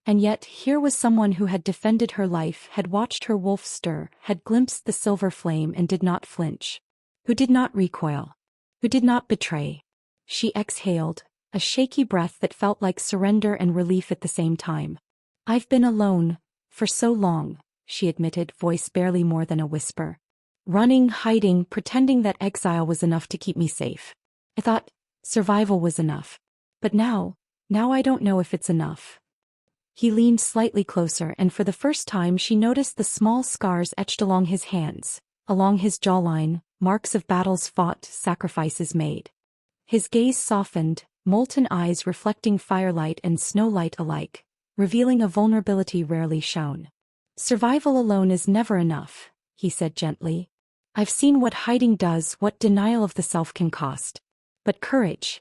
And yet, here was someone who had defended her life, had watched her wolf stir, had glimpsed the silver flame and did not flinch. Who did not recoil. Who did not betray. She exhaled, a shaky breath that felt like surrender and relief at the same time. I've been alone, for so long, she admitted, voice barely more than a whisper. Running, hiding, pretending that exile was enough to keep me safe. I thought survival was enough. But now I don't know if it's enough. He leaned slightly closer, and for the first time she noticed the small scars etched along his hands, along his jawline, marks of battles fought, sacrifices made. His gaze softened, molten eyes reflecting firelight and snowlight alike, revealing a vulnerability rarely shown. Survival alone is never enough, he said gently. I've seen what hiding does, what denial of the self can cost. But courage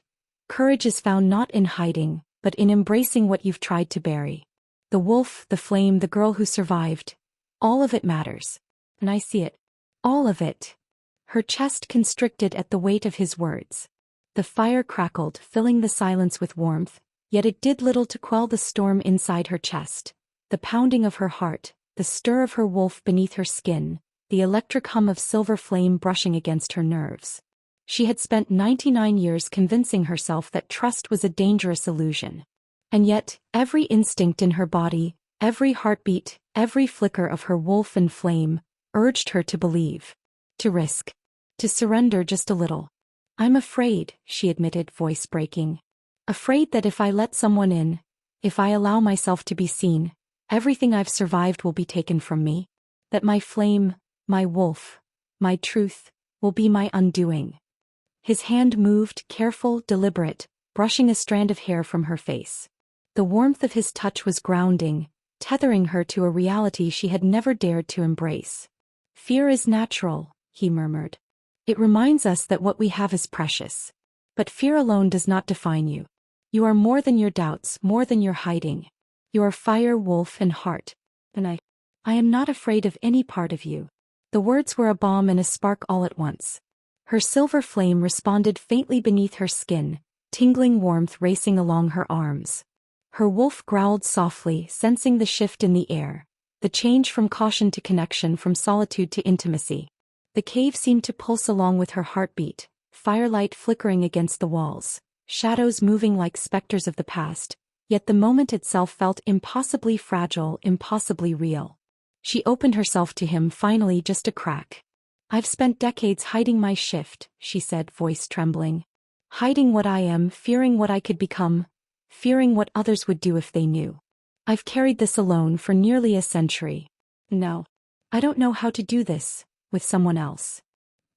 is found not in hiding, but in embracing what you've tried to bury. The wolf, the flame, the girl who survived. All of it matters. And I see it. All of it. Her chest constricted at the weight of his words. The fire crackled, filling the silence with warmth, yet it did little to quell the storm inside her chest. The pounding of her heart, the stir of her wolf beneath her skin, the electric hum of silver flame brushing against her nerves. She had spent 99 years convincing herself that trust was a dangerous illusion. And yet, every instinct in her body, every heartbeat, every flicker of her wolf and flame, urged her to believe. To risk. To surrender just a little. I'm afraid, she admitted, voice breaking. Afraid that if I let someone in, if I allow myself to be seen, everything I've survived will be taken from me. That my flame, my wolf, my truth, will be my undoing. His hand moved, careful, deliberate, brushing a strand of hair from her face. The warmth of his touch was grounding, tethering her to a reality she had never dared to embrace. "Fear is natural," he murmured. "It reminds us that what we have is precious. But fear alone does not define you. You are more than your doubts, more than your hiding. You are fire, wolf, and heart. And I am not afraid of any part of you." The words were a bomb and a spark all at once. Her silver flame responded faintly beneath her skin, tingling warmth racing along her arms. Her wolf growled softly, sensing the shift in the air, the change from caution to connection, from solitude to intimacy. The cave seemed to pulse along with her heartbeat, firelight flickering against the walls, shadows moving like specters of the past, yet the moment itself felt impossibly fragile, impossibly real. She opened herself to him finally, just a crack. "I've spent decades hiding my shift," she said, voice trembling. "Hiding what I am, fearing what I could become, fearing what others would do if they knew. I've carried this alone for nearly a century. No, I don't know how to do this with someone else."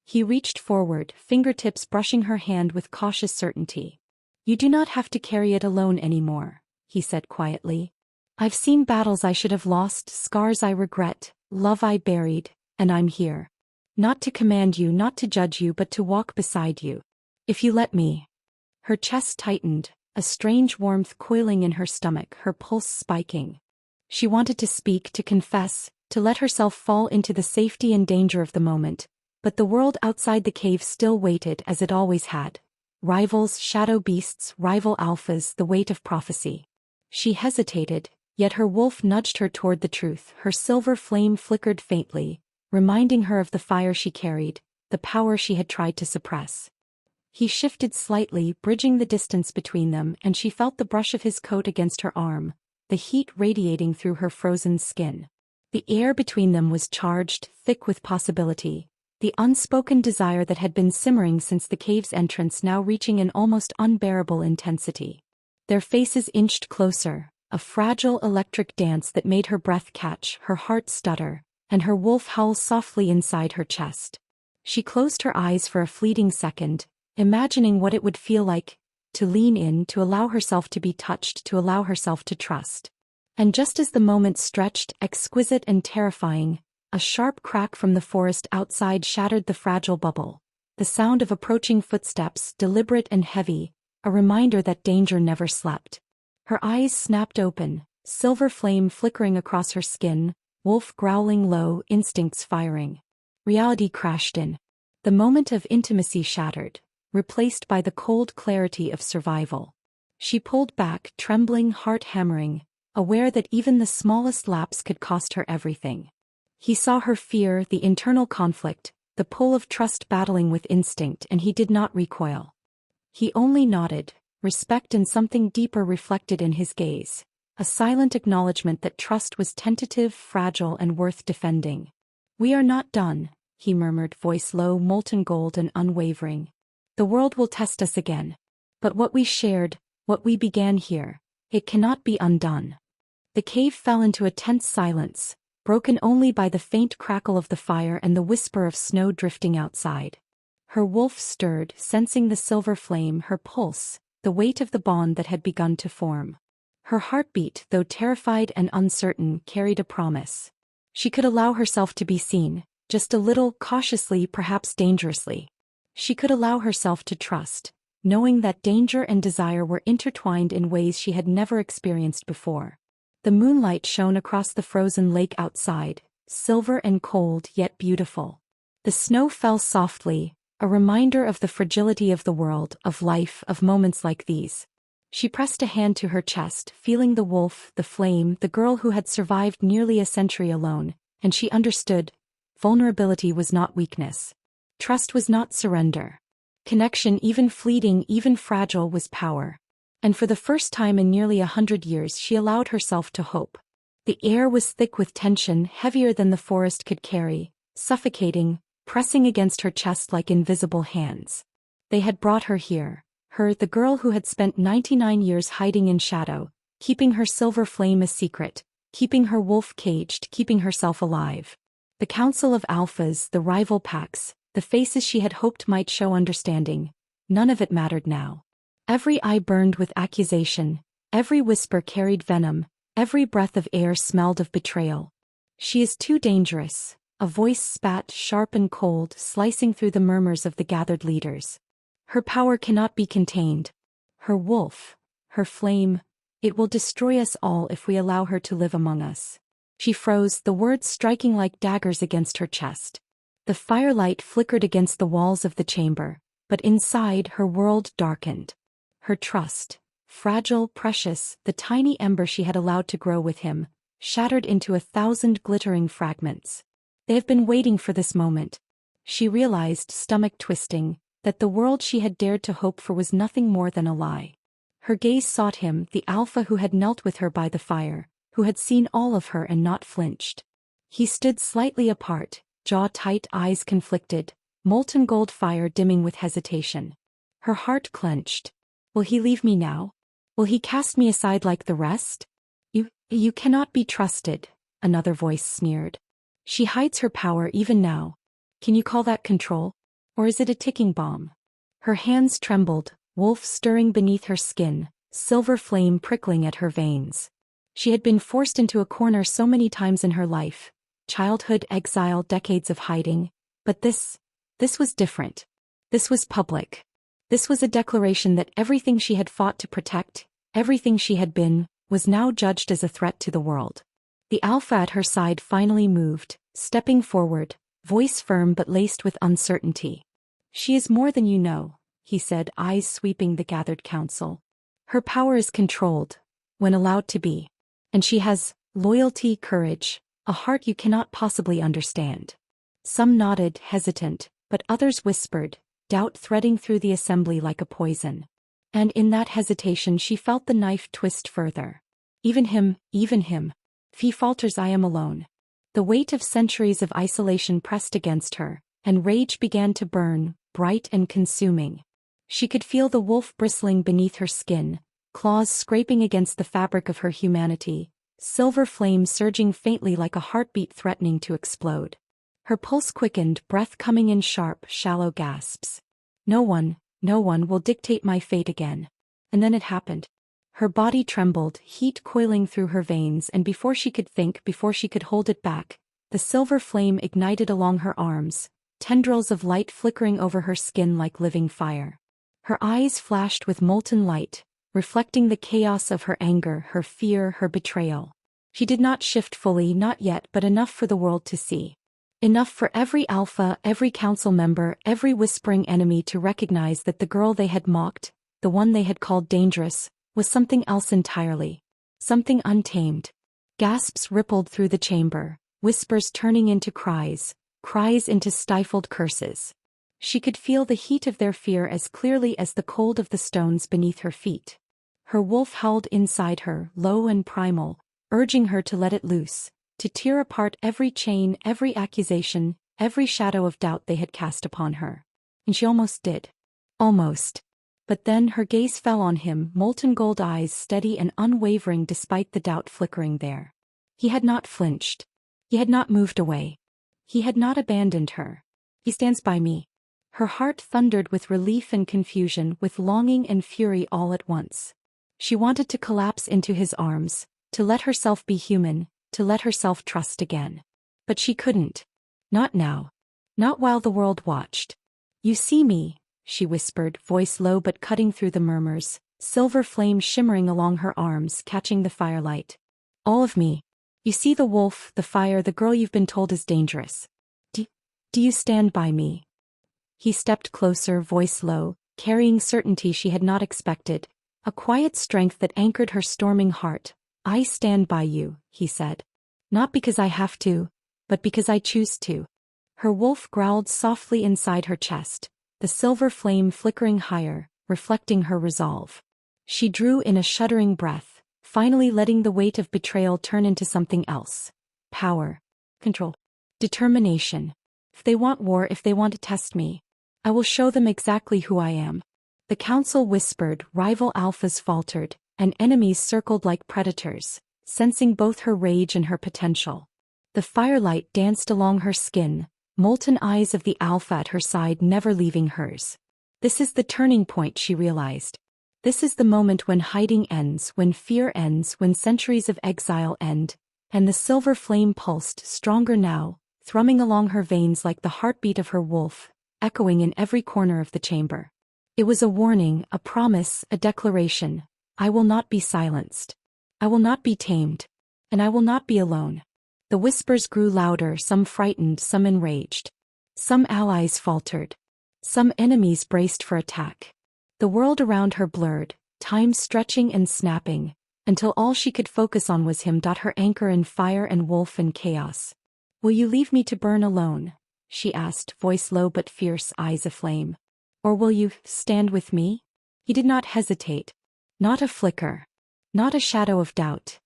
He reached forward, fingertips brushing her hand with cautious certainty. "You do not have to carry it alone anymore," he said quietly. "I've seen battles I should have lost, scars I regret, love I buried, and I'm here. Not to command you, not to judge you, but to walk beside you. If you let me." Her chest tightened, a strange warmth coiling in her stomach, her pulse spiking. She wanted to speak, to confess, to let herself fall into the safety and danger of the moment, but the world outside the cave still waited as it always had. Rivals, shadow beasts, rival alphas, the weight of prophecy. She hesitated, yet her wolf nudged her toward the truth. Her silver flame flickered faintly, reminding her of the fire she carried, the power she had tried to suppress. He shifted slightly, bridging the distance between them, and she felt the brush of his coat against her arm, the heat radiating through her frozen skin. The air between them was charged, thick with possibility, the unspoken desire that had been simmering since the cave's entrance now reaching an almost unbearable intensity. Their faces inched closer, a fragile electric dance that made her breath catch, her heart stutter, and her wolf howl softly inside her chest. She closed her eyes for a fleeting second, imagining what it would feel like to lean in, to allow herself to be touched, to allow herself to trust. And just as the moment stretched, exquisite and terrifying, a sharp crack from the forest outside shattered the fragile bubble. The sound of approaching footsteps, deliberate and heavy, a reminder that danger never slept. Her eyes snapped open, silver flame flickering across her skin, wolf growling low, instincts firing. Reality crashed in. The moment of intimacy shattered, replaced by the cold clarity of survival. She pulled back, trembling, heart hammering, aware that even the smallest lapse could cost her everything. He saw her fear, the internal conflict, the pull of trust battling with instinct, and he did not recoil. He only nodded, respect and something deeper reflected in his gaze, a silent acknowledgement that trust was tentative, fragile, and worth defending. "We are not done," he murmured, voice low, molten gold and unwavering. "The world will test us again. But what we shared, what we began here, it cannot be undone." The cave fell into a tense silence, broken only by the faint crackle of the fire and the whisper of snow drifting outside. Her wolf stirred, sensing the silver flame, her pulse, the weight of the bond that had begun to form. Her heartbeat, though terrified and uncertain, carried a promise. She could allow herself to be seen, just a little, cautiously, perhaps dangerously. She could allow herself to trust, knowing that danger and desire were intertwined in ways she had never experienced before. The moonlight shone across the frozen lake outside, silver and cold yet beautiful. The snow fell softly, a reminder of the fragility of the world, of life, of moments like these. She pressed a hand to her chest, feeling the wolf, the flame, the girl who had survived nearly a century alone, and she understood. Vulnerability was not weakness. Trust was not surrender. Connection, even fleeting, even fragile, was power. And for the first time in nearly 100 years she allowed herself to hope. The air was thick with tension, heavier than the forest could carry, suffocating, pressing against her chest like invisible hands. They had brought her here, her, the girl who had spent 99 years hiding in shadow, keeping her silver flame a secret, keeping her wolf caged, keeping herself alive. The council of alphas, the rival packs, the faces she had hoped might show understanding, none of it mattered now. Every eye burned with accusation, every whisper carried venom, every breath of air smelled of betrayal. She is too dangerous, a voice spat sharp and cold, slicing through the murmurs of the gathered leaders. Her power cannot be contained. Her wolf, her flame, it will destroy us all if we allow her to live among us. She froze, the words striking like daggers against her chest. The firelight flickered against the walls of the chamber, but inside her world darkened. Her trust, fragile, precious, the tiny ember she had allowed to grow with him, shattered into 1,000 glittering fragments. They have been waiting for this moment. She realized, stomach twisting, that the world she had dared to hope for was nothing more than a lie. Her gaze sought him, the alpha who had knelt with her by the fire, who had seen all of her and not flinched. He stood slightly apart, jaw tight, eyes conflicted, molten gold fire dimming with hesitation. Her heart clenched. Will he leave me now? Will he cast me aside like the rest? You cannot be trusted, another voice sneered. She hides her power even now. Can you call that control? Or is it a ticking bomb? Her hands trembled, wolf stirring beneath her skin, silver flame prickling at her veins. She had been forced into a corner so many times in her life, childhood, exile, decades of hiding, but this was different. This was public. This was a declaration that everything she had fought to protect, everything she had been, was now judged as a threat to the world. The alpha at her side finally moved, stepping forward, voice firm but laced with uncertainty. She is more than you know, he said, eyes sweeping the gathered council. Her power is controlled, when allowed to be. And she has loyalty, courage, a heart you cannot possibly understand. Some nodded, hesitant, but others whispered, doubt threading through the assembly like a poison. And in that hesitation she felt the knife twist further. Even him. If he falters, I am alone. The weight of centuries of isolation pressed against her, and rage began to burn, bright and consuming. She could feel the wolf bristling beneath her skin, claws scraping against the fabric of her humanity, silver flame surging faintly like a heartbeat threatening to explode. Her pulse quickened, breath coming in sharp, shallow gasps. No one will dictate my fate again. And then it happened. Her body trembled, heat coiling through her veins, and before she could think, before she could hold it back, the silver flame ignited along her arms, tendrils of light flickering over her skin like living fire. Her eyes flashed with molten light, reflecting the chaos of her anger, her fear, her betrayal. She did not shift fully, not yet, but enough for the world to see. Enough for every alpha, every council member, every whispering enemy to recognize that the girl they had mocked, the one they had called dangerous, was something else entirely. Something untamed. Gasps rippled through the chamber, whispers turning into cries, cries into stifled curses. She could feel the heat of their fear as clearly as the cold of the stones beneath her feet. Her wolf howled inside her, low and primal, urging her to let it loose, to tear apart every chain, every accusation, every shadow of doubt they had cast upon her. And she almost did. Almost. But then her gaze fell on him, molten gold eyes steady and unwavering despite the doubt flickering there. He had not flinched. He had not moved away. He had not abandoned her. He stands by me. Her heart thundered with relief and confusion, with longing and fury all at once. She wanted to collapse into his arms, to let herself be human, to let herself trust again. But she couldn't. Not now. Not while the world watched. You see me, she whispered, voice low but cutting through the murmurs, silver flame shimmering along her arms, catching the firelight. All of me. You see the wolf, the fire, the girl you've been told is dangerous. Do you stand by me? He stepped closer, voice low, carrying certainty she had not expected, a quiet strength that anchored her storming heart. I stand by you, he said. Not because I have to, but because I choose to. Her wolf growled softly inside her chest, the silver flame flickering higher, reflecting her resolve. She drew in a shuddering breath, finally letting the weight of betrayal turn into something else. Power. Control. Determination. If they want war, if they want to test me, I will show them exactly who I am. The council whispered, rival alphas faltered, and enemies circled like predators, sensing both her rage and her potential. The firelight danced along her skin, molten eyes of the alpha at her side never leaving hers. This is the turning point, she realized. This is the moment when hiding ends, when fear ends, when centuries of exile end, and the silver flame pulsed stronger now, thrumming along her veins like the heartbeat of her wolf, echoing in every corner of the chamber. It was a warning, a promise, a declaration. I will not be silenced. I will not be tamed. And I will not be alone. The whispers grew louder, some frightened, some enraged. Some allies faltered. Some enemies braced for attack. The world around her blurred, time stretching and snapping, until all she could focus on was him. Her anchor in fire and wolf and chaos. Will you leave me to burn alone? She asked, voice low but fierce, eyes aflame. Or will you stand with me? He did not hesitate. Not a flicker. Not a shadow of doubt.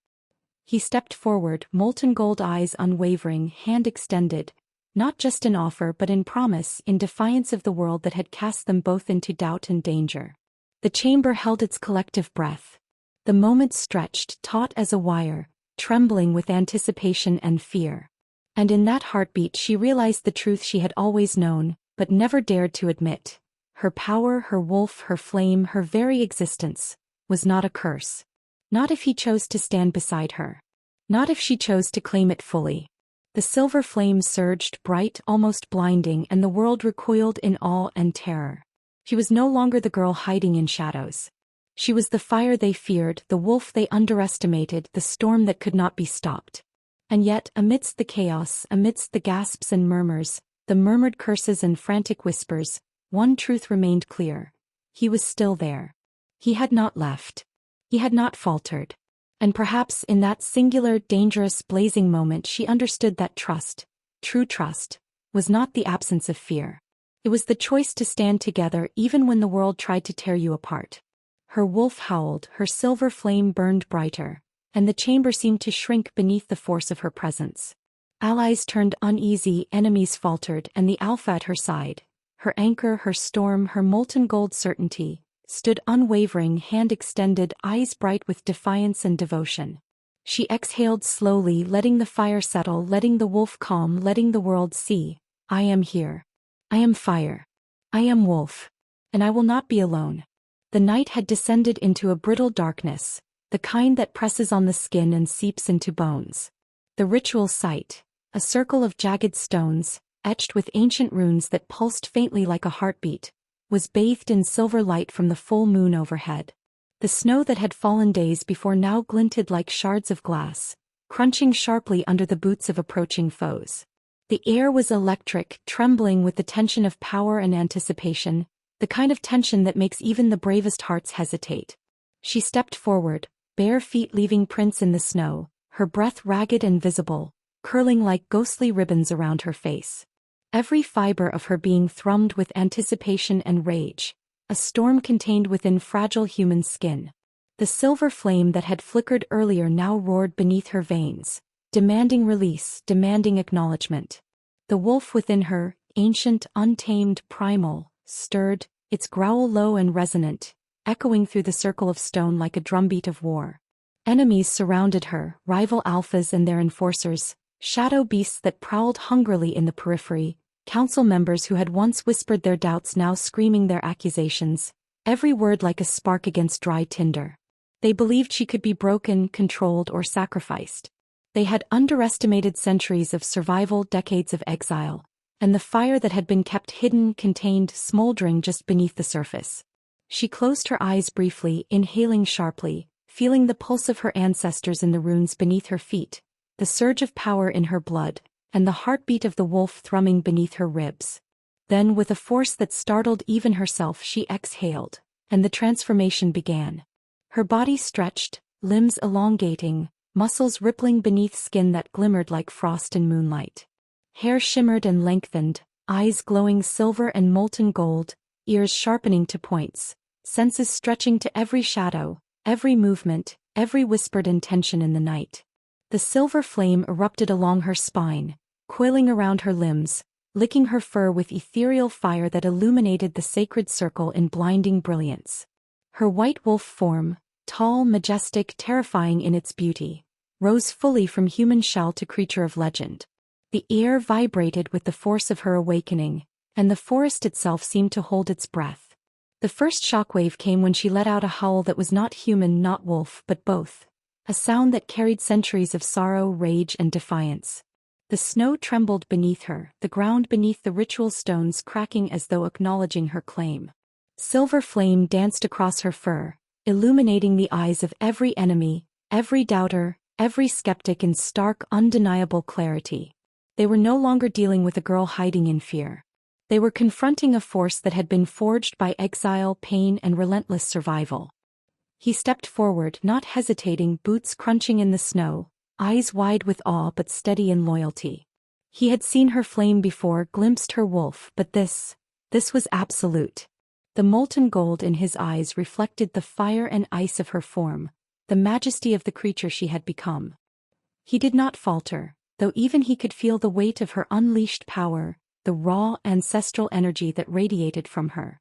He stepped forward, molten gold eyes unwavering, hand extended, not just in offer but in promise, in defiance of the world that had cast them both into doubt and danger. The chamber held its collective breath. The moment stretched, taut as a wire, trembling with anticipation and fear. And in that heartbeat she realized the truth she had always known, but never dared to admit. Her power, her wolf, her flame, her very existence, was not a curse. Not if he chose to stand beside her. Not if she chose to claim it fully. The silver flame surged, bright, almost blinding, and the world recoiled in awe and terror. She was no longer the girl hiding in shadows. She was the fire they feared, the wolf they underestimated, the storm that could not be stopped. And yet, amidst the chaos, amidst the gasps and murmurs, the murmured curses and frantic whispers, one truth remained clear. He was still there. He had not left. He had not faltered. And perhaps in that singular, dangerous, blazing moment she understood that trust, true trust, was not the absence of fear. It was the choice to stand together even when the world tried to tear you apart. Her wolf howled, her silver flame burned brighter, and the chamber seemed to shrink beneath the force of her presence. Allies turned uneasy, enemies faltered, and the alpha at her side, her anchor, her storm, her molten gold certainty, stood unwavering, hand extended, eyes bright with defiance and devotion. She exhaled slowly, letting the fire settle, letting the wolf calm, letting the world see, I am here. I am fire. I am wolf. And I will not be alone. The night had descended into a brittle darkness, the kind that presses on the skin and seeps into bones. The ritual site, a circle of jagged stones, etched with ancient runes that pulsed faintly like a heartbeat, was bathed in silver light from the full moon overhead. The snow that had fallen days before now glinted like shards of glass, crunching sharply under the boots of approaching foes. The air was electric, trembling with the tension of power and anticipation, the kind of tension that makes even the bravest hearts hesitate. She stepped forward, bare feet leaving prints in the snow, her breath ragged and visible, curling like ghostly ribbons around her face. Every fiber of her being thrummed with anticipation and rage, a storm contained within fragile human skin. The silver flame that had flickered earlier now roared beneath her veins, demanding release, demanding acknowledgement. The wolf within her, ancient, untamed, primal, stirred, its growl low and resonant, echoing through the circle of stone like a drumbeat of war. Enemies surrounded her, rival alphas and their enforcers, shadow beasts that prowled hungrily in the periphery, council members who had once whispered their doubts now screaming their accusations, every word like a spark against dry tinder. They believed she could be broken, controlled, or sacrificed. They had underestimated centuries of survival, decades of exile, and the fire that had been kept hidden, contained, smoldering just beneath the surface. She closed her eyes briefly, inhaling sharply, feeling the pulse of her ancestors in the runes beneath her feet, the surge of power in her blood, and the heartbeat of the wolf thrumming beneath her ribs. Then, with a force that startled even herself, she exhaled, and the transformation began. Her body stretched, limbs elongating, muscles rippling beneath skin that glimmered like frost in moonlight. Hair shimmered and lengthened, eyes glowing silver and molten gold, ears sharpening to points, senses stretching to every shadow, every movement, every whispered intention in the night. The silver flame erupted along her spine, coiling around her limbs, licking her fur with ethereal fire that illuminated the sacred circle in blinding brilliance. Her white wolf form, tall, majestic, terrifying in its beauty, rose fully from human shell to creature of legend. The air vibrated with the force of her awakening, and the forest itself seemed to hold its breath. The first shockwave came when she let out a howl that was not human, not wolf, but both. A sound that carried centuries of sorrow, rage, and defiance. The snow trembled beneath her, the ground beneath the ritual stones cracking as though acknowledging her claim. Silver flame danced across her fur, illuminating the eyes of every enemy, every doubter, every skeptic in stark, undeniable clarity. They were no longer dealing with a girl hiding in fear. They were confronting a force that had been forged by exile, pain, and relentless survival. He stepped forward, not hesitating, boots crunching in the snow, eyes wide with awe but steady in loyalty. He had seen her flame before, glimpsed her wolf, but this was absolute. The molten gold in his eyes reflected the fire and ice of her form, the majesty of the creature she had become. He did not falter, though even he could feel the weight of her unleashed power, the raw ancestral energy that radiated from her.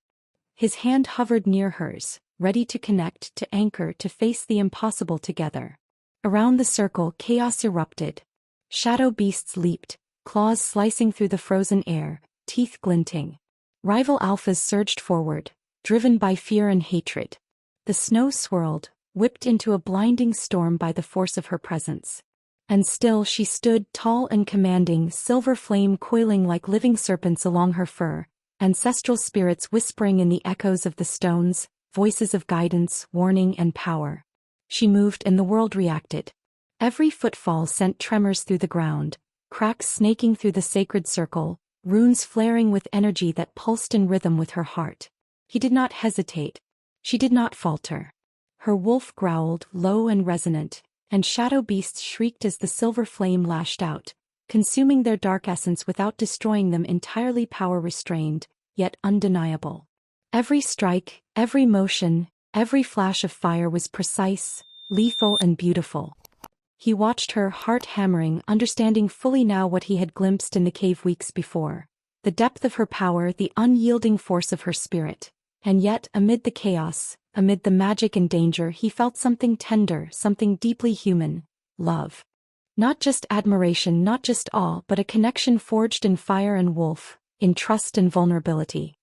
His hand hovered near hers, ready to connect, to anchor, to face the impossible together. Around the circle, chaos erupted. Shadow beasts leaped, claws slicing through the frozen air, teeth glinting. Rival alphas surged forward, driven by fear and hatred. The snow swirled, whipped into a blinding storm by the force of her presence. And still she stood, tall and commanding, silver flame coiling like living serpents along her fur, ancestral spirits whispering in the echoes of the stones, voices of guidance, warning, and power. She moved and the world reacted. Every footfall sent tremors through the ground, cracks snaking through the sacred circle, runes flaring with energy that pulsed in rhythm with her heart. He did not hesitate. She did not falter. Her wolf growled, low and resonant, and shadow beasts shrieked as the silver flame lashed out, consuming their dark essence without destroying them entirely, power restrained, yet undeniable. Every strike, every motion, every flash of fire was precise, lethal and beautiful. He watched her, heart hammering, understanding fully now what he had glimpsed in the cave weeks before. The depth of her power, the unyielding force of her spirit. And yet, amid the chaos, amid the magic and danger, he felt something tender, something deeply human: love. Not just admiration, not just awe, but a connection forged in fire and wolf, in trust and vulnerability.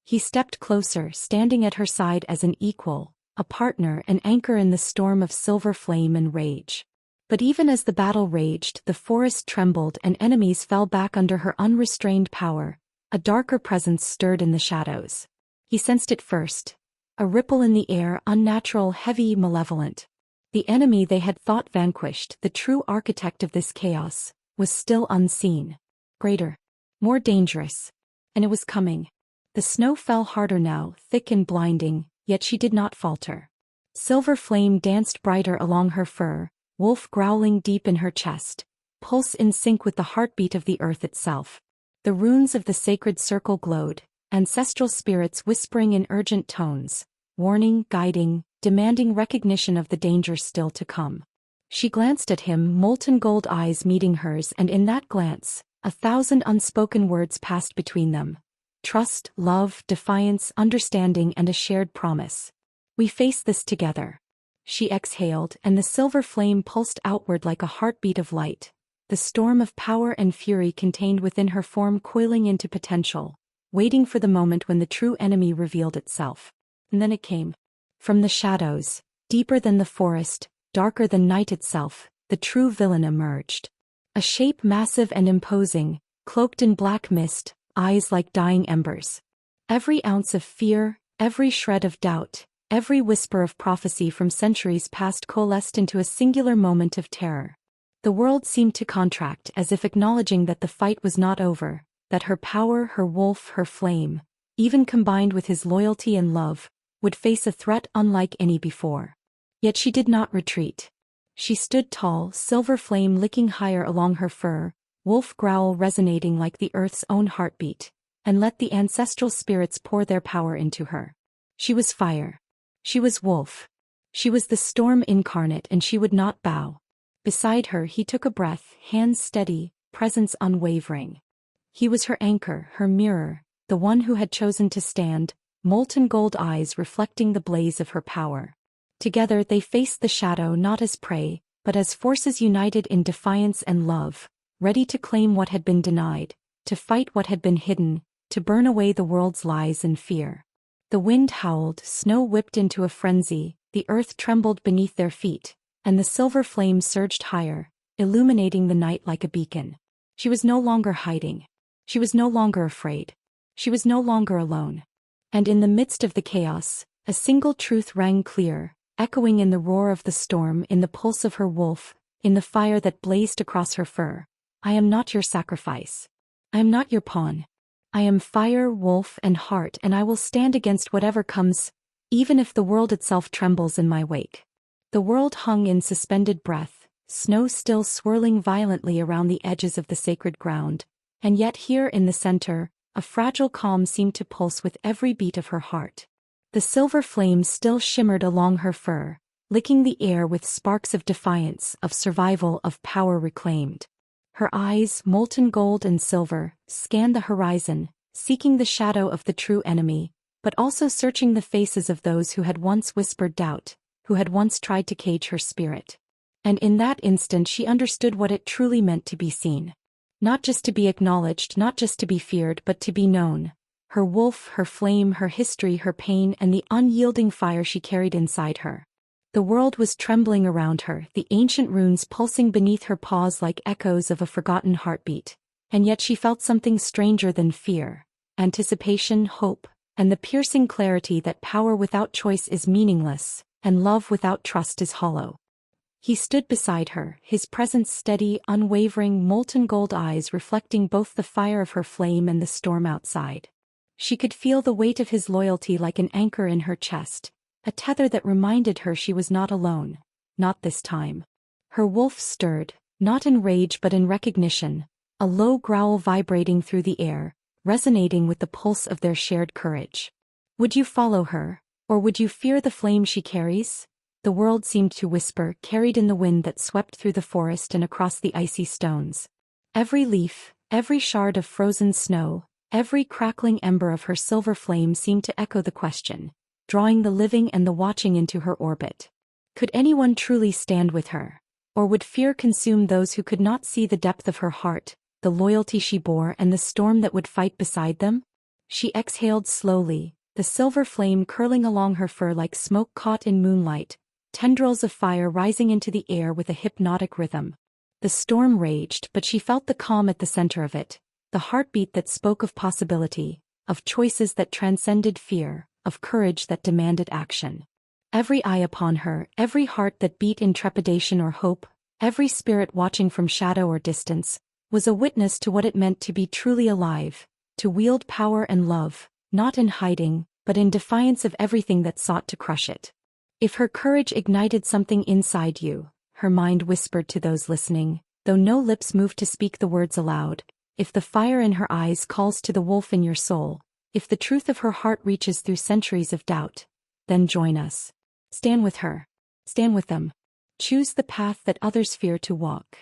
He stepped closer, standing at her side as an equal, a partner, an anchor in the storm of silver flame and rage. But even as the battle raged, the forest trembled and enemies fell back under her unrestrained power. A darker presence stirred in the shadows. He sensed it first. A ripple in the air, unnatural, heavy, malevolent. The enemy they had thought vanquished, the true architect of this chaos, was still unseen. Greater. More dangerous. And it was coming. The snow fell harder now, thick and blinding, yet she did not falter. Silver flame danced brighter along her fur, wolf growling deep in her chest, pulse in sync with the heartbeat of the earth itself. The runes of the sacred circle glowed, ancestral spirits whispering in urgent tones, warning, guiding, demanding recognition of the danger still to come. She glanced at him, molten gold eyes meeting hers, and in that glance, 1,000 unspoken words passed between them. Trust, love, defiance, understanding, and a shared promise. We face this together. She exhaled, and the silver flame pulsed outward like a heartbeat of light, the storm of power and fury contained within her form coiling into potential, waiting for the moment when the true enemy revealed itself. And then it came. From the shadows, deeper than the forest, darker than night itself, the true villain emerged. A shape massive and imposing, cloaked in black mist, eyes like dying embers. Every ounce of fear, every shred of doubt, every whisper of prophecy from centuries past coalesced into a singular moment of terror. The world seemed to contract, as if acknowledging that the fight was not over, that her power, her wolf, her flame, even combined with his loyalty and love, would face a threat unlike any before. Yet she did not retreat. She stood tall, silver flame licking higher along her fur, wolf growl resonating like the earth's own heartbeat, and let the ancestral spirits pour their power into her. She was fire. She was wolf. She was the storm incarnate, and she would not bow. Beside her he took a breath, hands steady, presence unwavering. He was her anchor, her mirror, the one who had chosen to stand, molten gold eyes reflecting the blaze of her power. Together they faced the shadow not as prey, but as forces united in defiance and love, ready to claim what had been denied, to fight what had been hidden, to burn away the world's lies and fear. The wind howled, snow whipped into a frenzy, the earth trembled beneath their feet, and the silver flame surged higher, illuminating the night like a beacon. She was no longer hiding. She was no longer afraid. She was no longer alone. And in the midst of the chaos, a single truth rang clear, echoing in the roar of the storm, in the pulse of her wolf, in the fire that blazed across her fur. I am not your sacrifice. I am not your pawn. I am fire, wolf, and heart, and I will stand against whatever comes, even if the world itself trembles in my wake. The world hung in suspended breath, snow still swirling violently around the edges of the sacred ground, and yet here in the center, a fragile calm seemed to pulse with every beat of her heart. The silver flame still shimmered along her fur, licking the air with sparks of defiance, of survival, of power reclaimed. Her eyes, molten gold and silver, scanned the horizon, seeking the shadow of the true enemy, but also searching the faces of those who had once whispered doubt, who had once tried to cage her spirit. And in that instant she understood what it truly meant to be seen. Not just to be acknowledged, not just to be feared, but to be known. Her wolf, her flame, her history, her pain, and the unyielding fire she carried inside her. The world was trembling around her, the ancient runes pulsing beneath her paws like echoes of a forgotten heartbeat. And yet she felt something stranger than fear, anticipation, hope, and the piercing clarity that power without choice is meaningless, and love without trust is hollow. He stood beside her, his presence steady, unwavering, molten gold eyes reflecting both the fire of her flame and the storm outside. She could feel the weight of his loyalty like an anchor in her chest, a tether that reminded her she was not alone, not this time. Her wolf stirred, not in rage but in recognition, a low growl vibrating through the air, resonating with the pulse of their shared courage. Would you follow her, or would you fear the flame she carries? The world seemed to whisper, carried in the wind that swept through the forest and across the icy stones. Every leaf, every shard of frozen snow, every crackling ember of her silver flame seemed to echo the question, drawing the living and the watching into her orbit. Could anyone truly stand with her? Or would fear consume those who could not see the depth of her heart, the loyalty she bore, and the storm that would fight beside them? She exhaled slowly, the silver flame curling along her fur like smoke caught in moonlight, tendrils of fire rising into the air with a hypnotic rhythm. The storm raged, but she felt the calm at the center of it, the heartbeat that spoke of possibility, of choices that transcended fear, of courage that demanded action. Every eye upon her, every heart that beat in trepidation or hope, every spirit watching from shadow or distance, was a witness to what it meant to be truly alive, to wield power and love, not in hiding, but in defiance of everything that sought to crush it. If her courage ignited something inside you, her mind whispered to those listening, though no lips moved to speak the words aloud, if the fire in her eyes calls to the wolf in your soul, if the truth of her heart reaches through centuries of doubt, then join us. Stand with her. Stand with them. Choose the path that others fear to walk.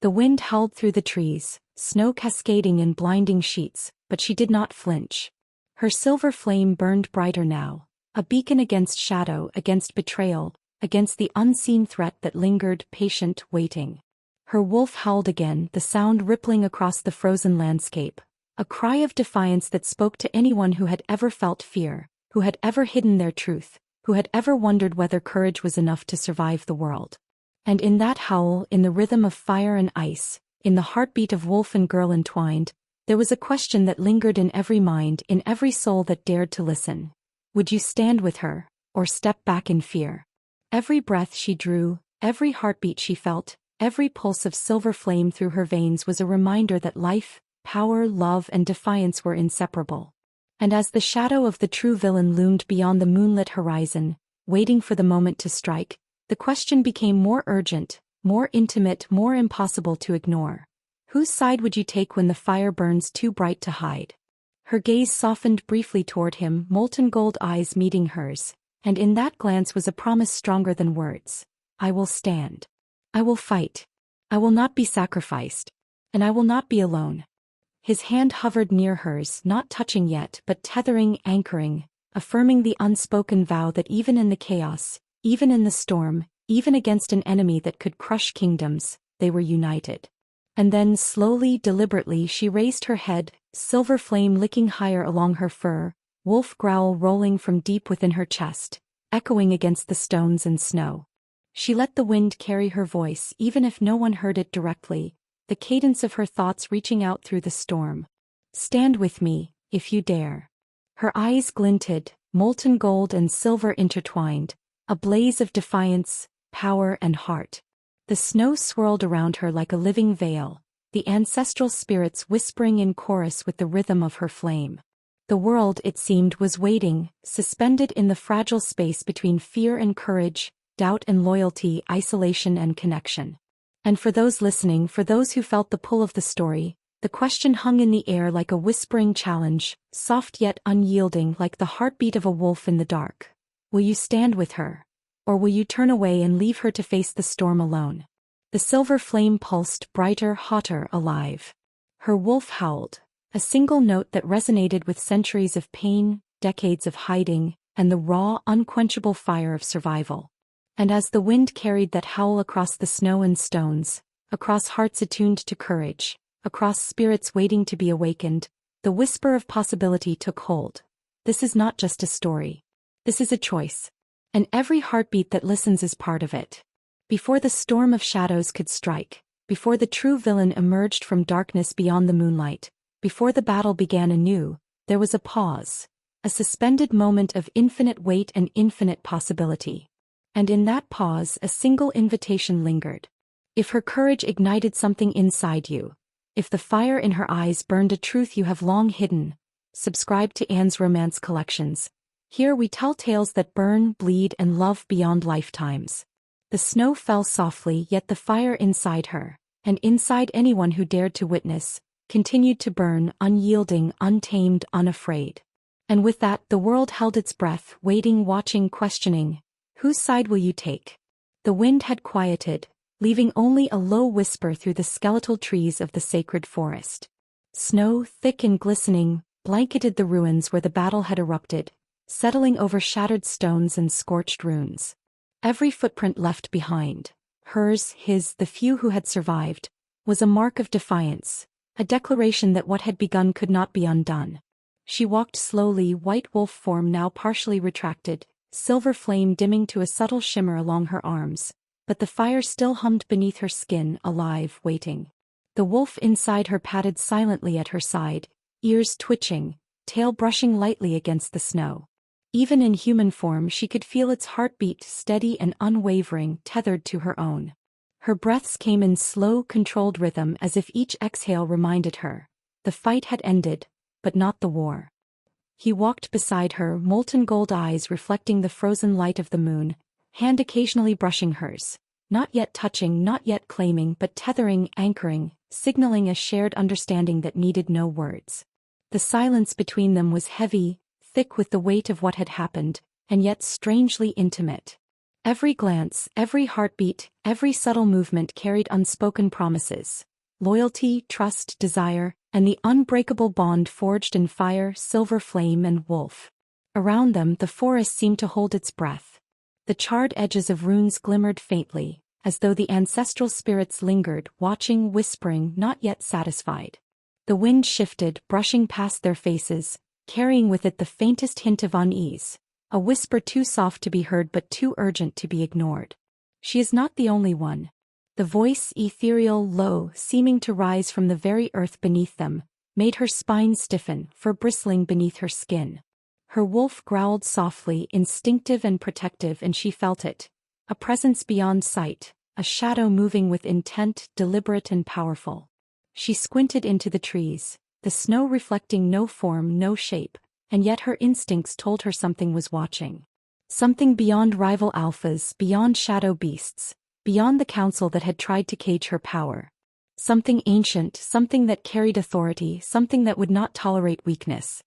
The wind howled through the trees, snow cascading in blinding sheets, but she did not flinch. Her silver flame burned brighter now, a beacon against shadow, against betrayal, against the unseen threat that lingered, patient, waiting. Her wolf howled again, the sound rippling across the frozen landscape, a cry of defiance that spoke to anyone who had ever felt fear, who had ever hidden their truth, who had ever wondered whether courage was enough to survive the world. And in that howl, in the rhythm of fire and ice, in the heartbeat of wolf and girl entwined, there was a question that lingered in every mind, in every soul that dared to listen. Would you stand with her, or step back in fear? Every breath she drew, every heartbeat she felt, every pulse of silver flame through her veins was a reminder that life, power, love, and defiance were inseparable. And as the shadow of the true villain loomed beyond the moonlit horizon, waiting for the moment to strike, the question became more urgent, more intimate, more impossible to ignore. Whose side would you take when the fire burns too bright to hide? Her gaze softened briefly toward him, molten gold eyes meeting hers, and in that glance was a promise stronger than words. I will stand. I will fight. I will not be sacrificed. And I will not be alone. His hand hovered near hers, not touching yet, but tethering, anchoring, affirming the unspoken vow that even in the chaos, even in the storm, even against an enemy that could crush kingdoms, they were united. And then slowly, deliberately she raised her head, silver flame licking higher along her fur, wolf growl rolling from deep within her chest, echoing against the stones and snow. She let the wind carry her voice even if no one heard it directly, the cadence of her thoughts reaching out through the storm. Stand with me, if you dare. Her eyes glinted, molten gold and silver intertwined, a blaze of defiance, power and heart. The snow swirled around her like a living veil, the ancestral spirits whispering in chorus with the rhythm of her flame. The world, it seemed, was waiting, suspended in the fragile space between fear and courage, doubt and loyalty, isolation and connection. And for those listening, for those who felt the pull of the story, the question hung in the air like a whispering challenge, soft yet unyielding like the heartbeat of a wolf in the dark. Will you stand with her? Or will you turn away and leave her to face the storm alone? The silver flame pulsed, brighter, hotter, alive. Her wolf howled, a single note that resonated with centuries of pain, decades of hiding, and the raw, unquenchable fire of survival. And as the wind carried that howl across the snow and stones, across hearts attuned to courage, across spirits waiting to be awakened, the whisper of possibility took hold. This is not just a story. This is a choice. And every heartbeat that listens is part of it. Before the storm of shadows could strike, before the true villain emerged from darkness beyond the moonlight, before the battle began anew, there was a pause, a suspended moment of infinite weight and infinite possibility. And in that pause, a single invitation lingered. If her courage ignited something inside you, if the fire in her eyes burned a truth you have long hidden, subscribe to Anne's Romance Collections. Here we tell tales that burn, bleed, and love beyond lifetimes. The snow fell softly, yet the fire inside her, and inside anyone who dared to witness, continued to burn, unyielding, untamed, unafraid. And with that, the world held its breath, waiting, watching, questioning. Whose side will you take? The wind had quieted, leaving only a low whisper through the skeletal trees of the sacred forest. Snow, thick and glistening, blanketed the ruins where the battle had erupted, settling over shattered stones and scorched runes. Every footprint left behind, hers, his, the few who had survived, was a mark of defiance, a declaration that what had begun could not be undone. She walked slowly, white wolf form now partially retracted, silver flame dimming to a subtle shimmer along her arms, but the fire still hummed beneath her skin, alive, waiting. The wolf inside her padded silently at her side, ears twitching, tail brushing lightly against the snow. Even in human form she could feel its heartbeat, steady and unwavering, tethered to her own. Her breaths came in slow, controlled rhythm as if each exhale reminded her. The fight had ended, but not the war. He walked beside her, molten gold eyes reflecting the frozen light of the moon, hand occasionally brushing hers. Not yet touching, not yet claiming, but tethering, anchoring, signaling a shared understanding that needed no words. The silence between them was heavy, thick with the weight of what had happened, and yet strangely intimate. Every glance, every heartbeat, every subtle movement carried unspoken promises. Loyalty, trust, desire, and the unbreakable bond forged in fire, silver flame and wolf. Around them the forest seemed to hold its breath. The charred edges of runes glimmered faintly, as though the ancestral spirits lingered, watching, whispering, not yet satisfied. The wind shifted, brushing past their faces, carrying with it the faintest hint of unease, a whisper too soft to be heard but too urgent to be ignored. She is not the only one. The voice, ethereal, low, seeming to rise from the very earth beneath them, made her spine stiffen, fur bristling beneath her skin. Her wolf growled softly, instinctive and protective, and she felt it. A presence beyond sight, a shadow moving with intent, deliberate and powerful. She squinted into the trees, the snow reflecting no form, no shape, and yet her instincts told her something was watching. Something beyond rival alphas, beyond shadow beasts, beyond the council that had tried to cage her power. Something ancient, something that carried authority, something that would not tolerate weakness.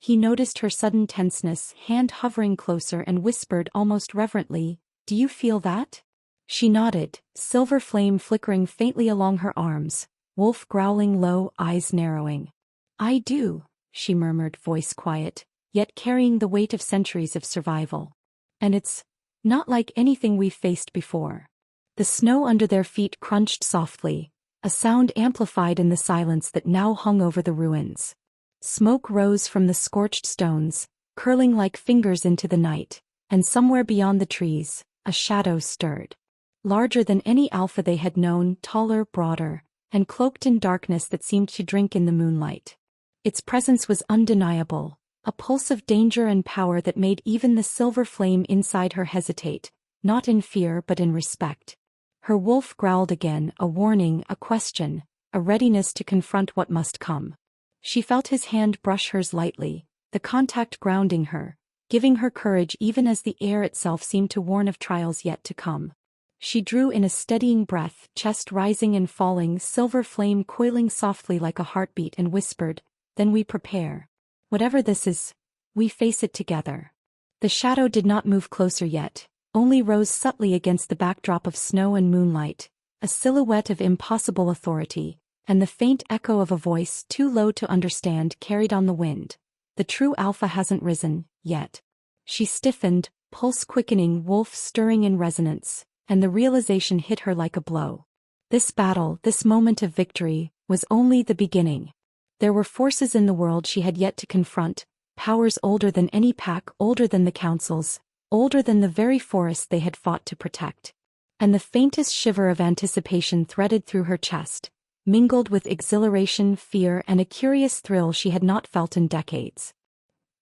He noticed her sudden tenseness, hand hovering closer, and whispered almost reverently, "Do you feel that?" She nodded, silver flame flickering faintly along her arms, wolf growling low, eyes narrowing. "I do," she murmured, voice quiet, yet carrying the weight of centuries of survival. "And it's not like anything we've faced before." The snow under their feet crunched softly, a sound amplified in the silence that now hung over the ruins. Smoke rose from the scorched stones, curling like fingers into the night, and somewhere beyond the trees, a shadow stirred. Larger than any alpha they had known, taller, broader, and cloaked in darkness that seemed to drink in the moonlight. Its presence was undeniable, a pulse of danger and power that made even the silver flame inside her hesitate, not in fear but in respect. Her wolf growled again, a warning, a question, a readiness to confront what must come. She felt his hand brush hers lightly, the contact grounding her, giving her courage even as the air itself seemed to warn of trials yet to come. She drew in a steadying breath, chest rising and falling, silver flame coiling softly like a heartbeat, and whispered, "Then we prepare. Whatever this is, we face it together." The shadow did not move closer yet, only rose subtly against the backdrop of snow and moonlight, a silhouette of impossible authority, and the faint echo of a voice too low to understand carried on the wind. "The true alpha hasn't risen, yet." She stiffened, pulse quickening, wolf stirring in resonance, and the realization hit her like a blow. This battle, this moment of victory, was only the beginning. There were forces in the world she had yet to confront, powers older than any pack, older than the councils, older than the very forest they had fought to protect. And the faintest shiver of anticipation threaded through her chest, mingled with exhilaration, fear, and a curious thrill she had not felt in decades.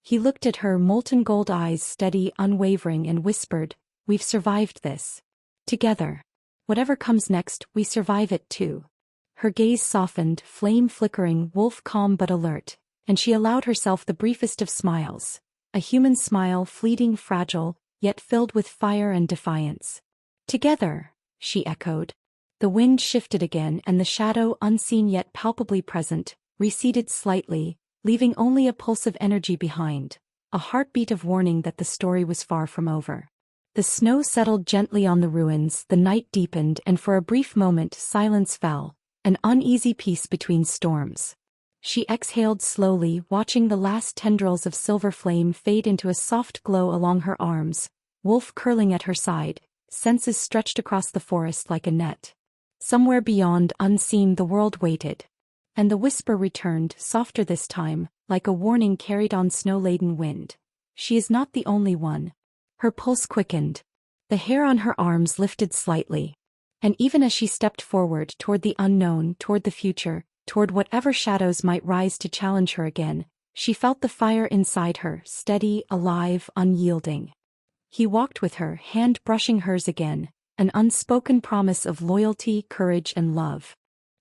He looked at her molten gold eyes, steady, unwavering, and whispered, "We've survived this. Together. Whatever comes next, we survive it too." Her gaze softened, flame flickering, wolf calm but alert, and she allowed herself the briefest of smiles, a human smile, fleeting, fragile, yet filled with fire and defiance. "Together," she echoed. The wind shifted again, and the shadow, unseen yet palpably present, receded slightly, leaving only a pulse of energy behind, a heartbeat of warning that the story was far from over. The snow settled gently on the ruins, the night deepened, and for a brief moment silence fell, an uneasy peace between storms. She exhaled slowly, watching the last tendrils of silver flame fade into a soft glow along her arms, wolf curling at her side, senses stretched across the forest like a net. Somewhere beyond, unseen, the world waited. And the whisper returned, softer this time, like a warning carried on snow-laden wind. "She is not the only one." Her pulse quickened. The hair on her arms lifted slightly. And even as she stepped forward toward the unknown, toward the future, toward whatever shadows might rise to challenge her again, she felt the fire inside her, steady, alive, unyielding. He walked with her, hand brushing hers again, an unspoken promise of loyalty, courage, and love.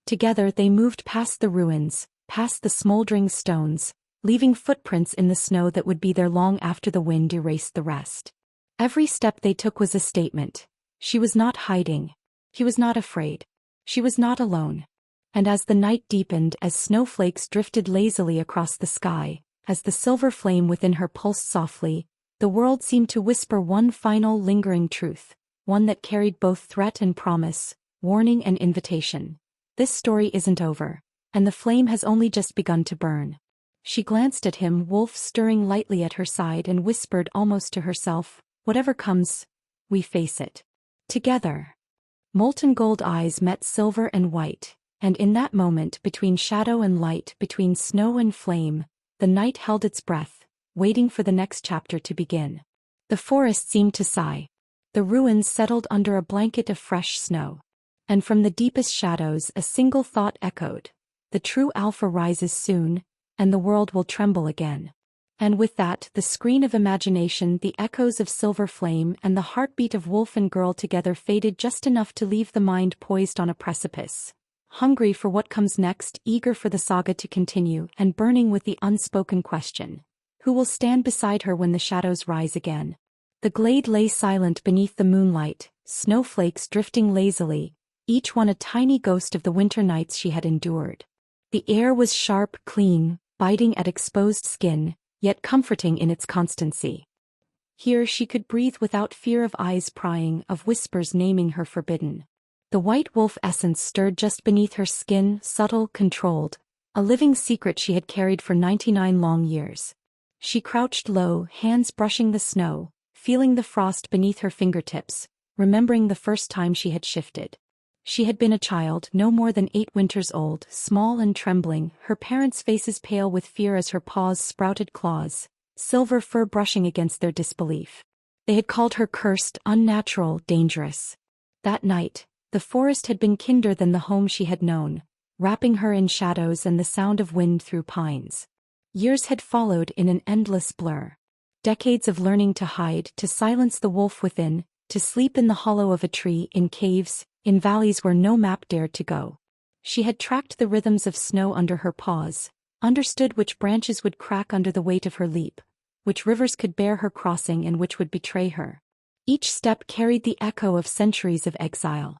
Together they moved past the ruins, past the smoldering stones, leaving footprints in the snow that would be there long after the wind erased the rest. Every step they took was a statement. She was not hiding. He was not afraid. She was not alone. And as the night deepened, as snowflakes drifted lazily across the sky, as the silver flame within her pulsed softly, the world seemed to whisper one final lingering truth, one that carried both threat and promise, warning and invitation. This story isn't over, and the flame has only just begun to burn. She glanced at him, wolf stirring lightly at her side, and whispered almost to herself, "Whatever comes, we face it. Together." Molten gold eyes met silver and white, and in that moment, between shadow and light, between snow and flame, the night held its breath, waiting for the next chapter to begin. The forest seemed to sigh. The ruins settled under a blanket of fresh snow. And from the deepest shadows a single thought echoed. The true alpha rises soon, and the world will tremble again. And with that, the screen of imagination, the echoes of silver flame, and the heartbeat of wolf and girl together faded just enough to leave the mind poised on a precipice, hungry for what comes next, eager for the saga to continue, and burning with the unspoken question: who will stand beside her when the shadows rise again? The glade lay silent beneath the moonlight, snowflakes drifting lazily, each one a tiny ghost of the winter nights she had endured. The air was sharp, clean, biting at exposed skin, yet comforting in its constancy. Here she could breathe without fear of eyes prying, of whispers naming her forbidden. The white wolf essence stirred just beneath her skin, subtle, controlled, a living secret she had carried for 99 long years. She crouched low, hands brushing the snow, feeling the frost beneath her fingertips, remembering the first time she had shifted. She had been a child, no more than 8 winters old, small and trembling, her parents' faces pale with fear as her paws sprouted claws, silver fur brushing against their disbelief. They had called her cursed, unnatural, dangerous. That night, the forest had been kinder than the home she had known, wrapping her in shadows and the sound of wind through pines. Years had followed in an endless blur. Decades of learning to hide, to silence the wolf within, to sleep in the hollow of a tree, in caves, in valleys where no map dared to go. She had tracked the rhythms of snow under her paws, understood which branches would crack under the weight of her leap, which rivers could bear her crossing and which would betray her. Each step carried the echo of centuries of exile.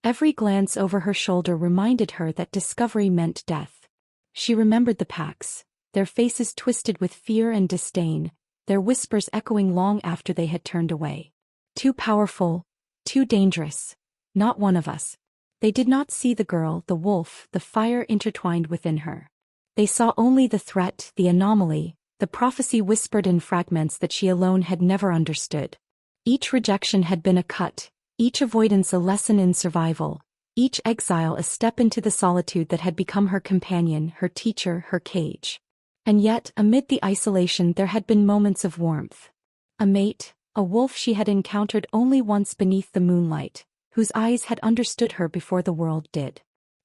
Every glance over her shoulder reminded her that discovery meant death. She remembered the packs, their faces twisted with fear and disdain, their whispers echoing long after they had turned away. Too powerful, too dangerous. Not one of us. They did not see the girl, the wolf, the fire intertwined within her. They saw only the threat, the anomaly, the prophecy whispered in fragments that she alone had never understood. Each rejection had been a cut, each avoidance a lesson in survival, each exile a step into the solitude that had become her companion, her teacher, her cage. And yet, amid the isolation there had been moments of warmth. A mate, a wolf she had encountered only once beneath the moonlight, whose eyes had understood her before the world did.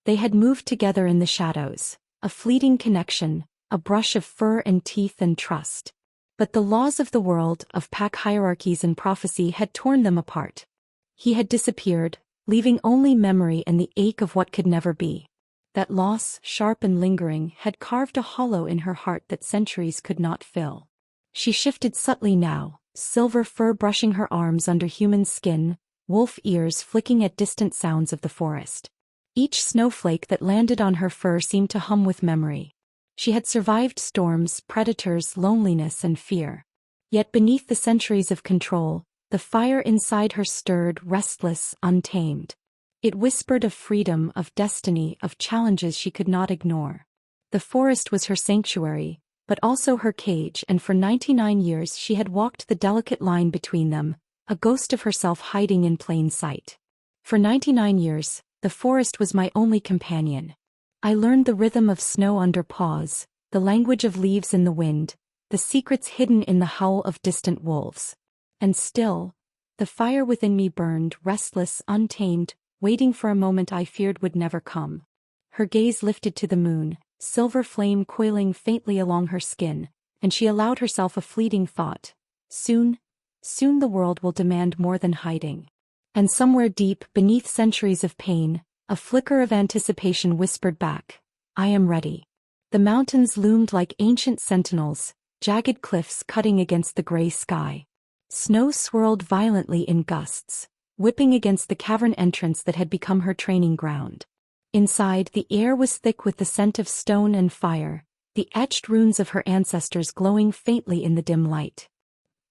They had moved together in the shadows, a fleeting connection, a brush of fur and teeth and trust. But the laws of the world, of pack hierarchies and prophecy had torn them apart. He had disappeared, leaving only memory and the ache of what could never be. That loss, sharp and lingering, had carved a hollow in her heart that centuries could not fill. She shifted subtly now, silver fur brushing her arms under human skin, wolf ears flicking at distant sounds of the forest. Each snowflake that landed on her fur seemed to hum with memory. She had survived storms, predators, loneliness, and fear. Yet beneath the centuries of control, the fire inside her stirred, restless, untamed. It whispered of freedom, of destiny, of challenges she could not ignore. The forest was her sanctuary, but also her cage, and for 99 years she had walked the delicate line between them, a ghost of herself hiding in plain sight. For 99 years, the forest was my only companion. I learned the rhythm of snow under paws, the language of leaves in the wind, the secrets hidden in the howl of distant wolves. And still, the fire within me burned, restless, untamed, waiting for a moment I feared would never come. Her gaze lifted to the moon, silver flame coiling faintly along her skin, and she allowed herself a fleeting thought. Soon the world will demand more than hiding. And somewhere deep, beneath centuries of pain, a flicker of anticipation whispered back, I am ready. The mountains loomed like ancient sentinels, jagged cliffs cutting against the gray sky. Snow swirled violently in gusts, whipping against the cavern entrance that had become her training ground. Inside, the air was thick with the scent of stone and fire, the etched runes of her ancestors glowing faintly in the dim light.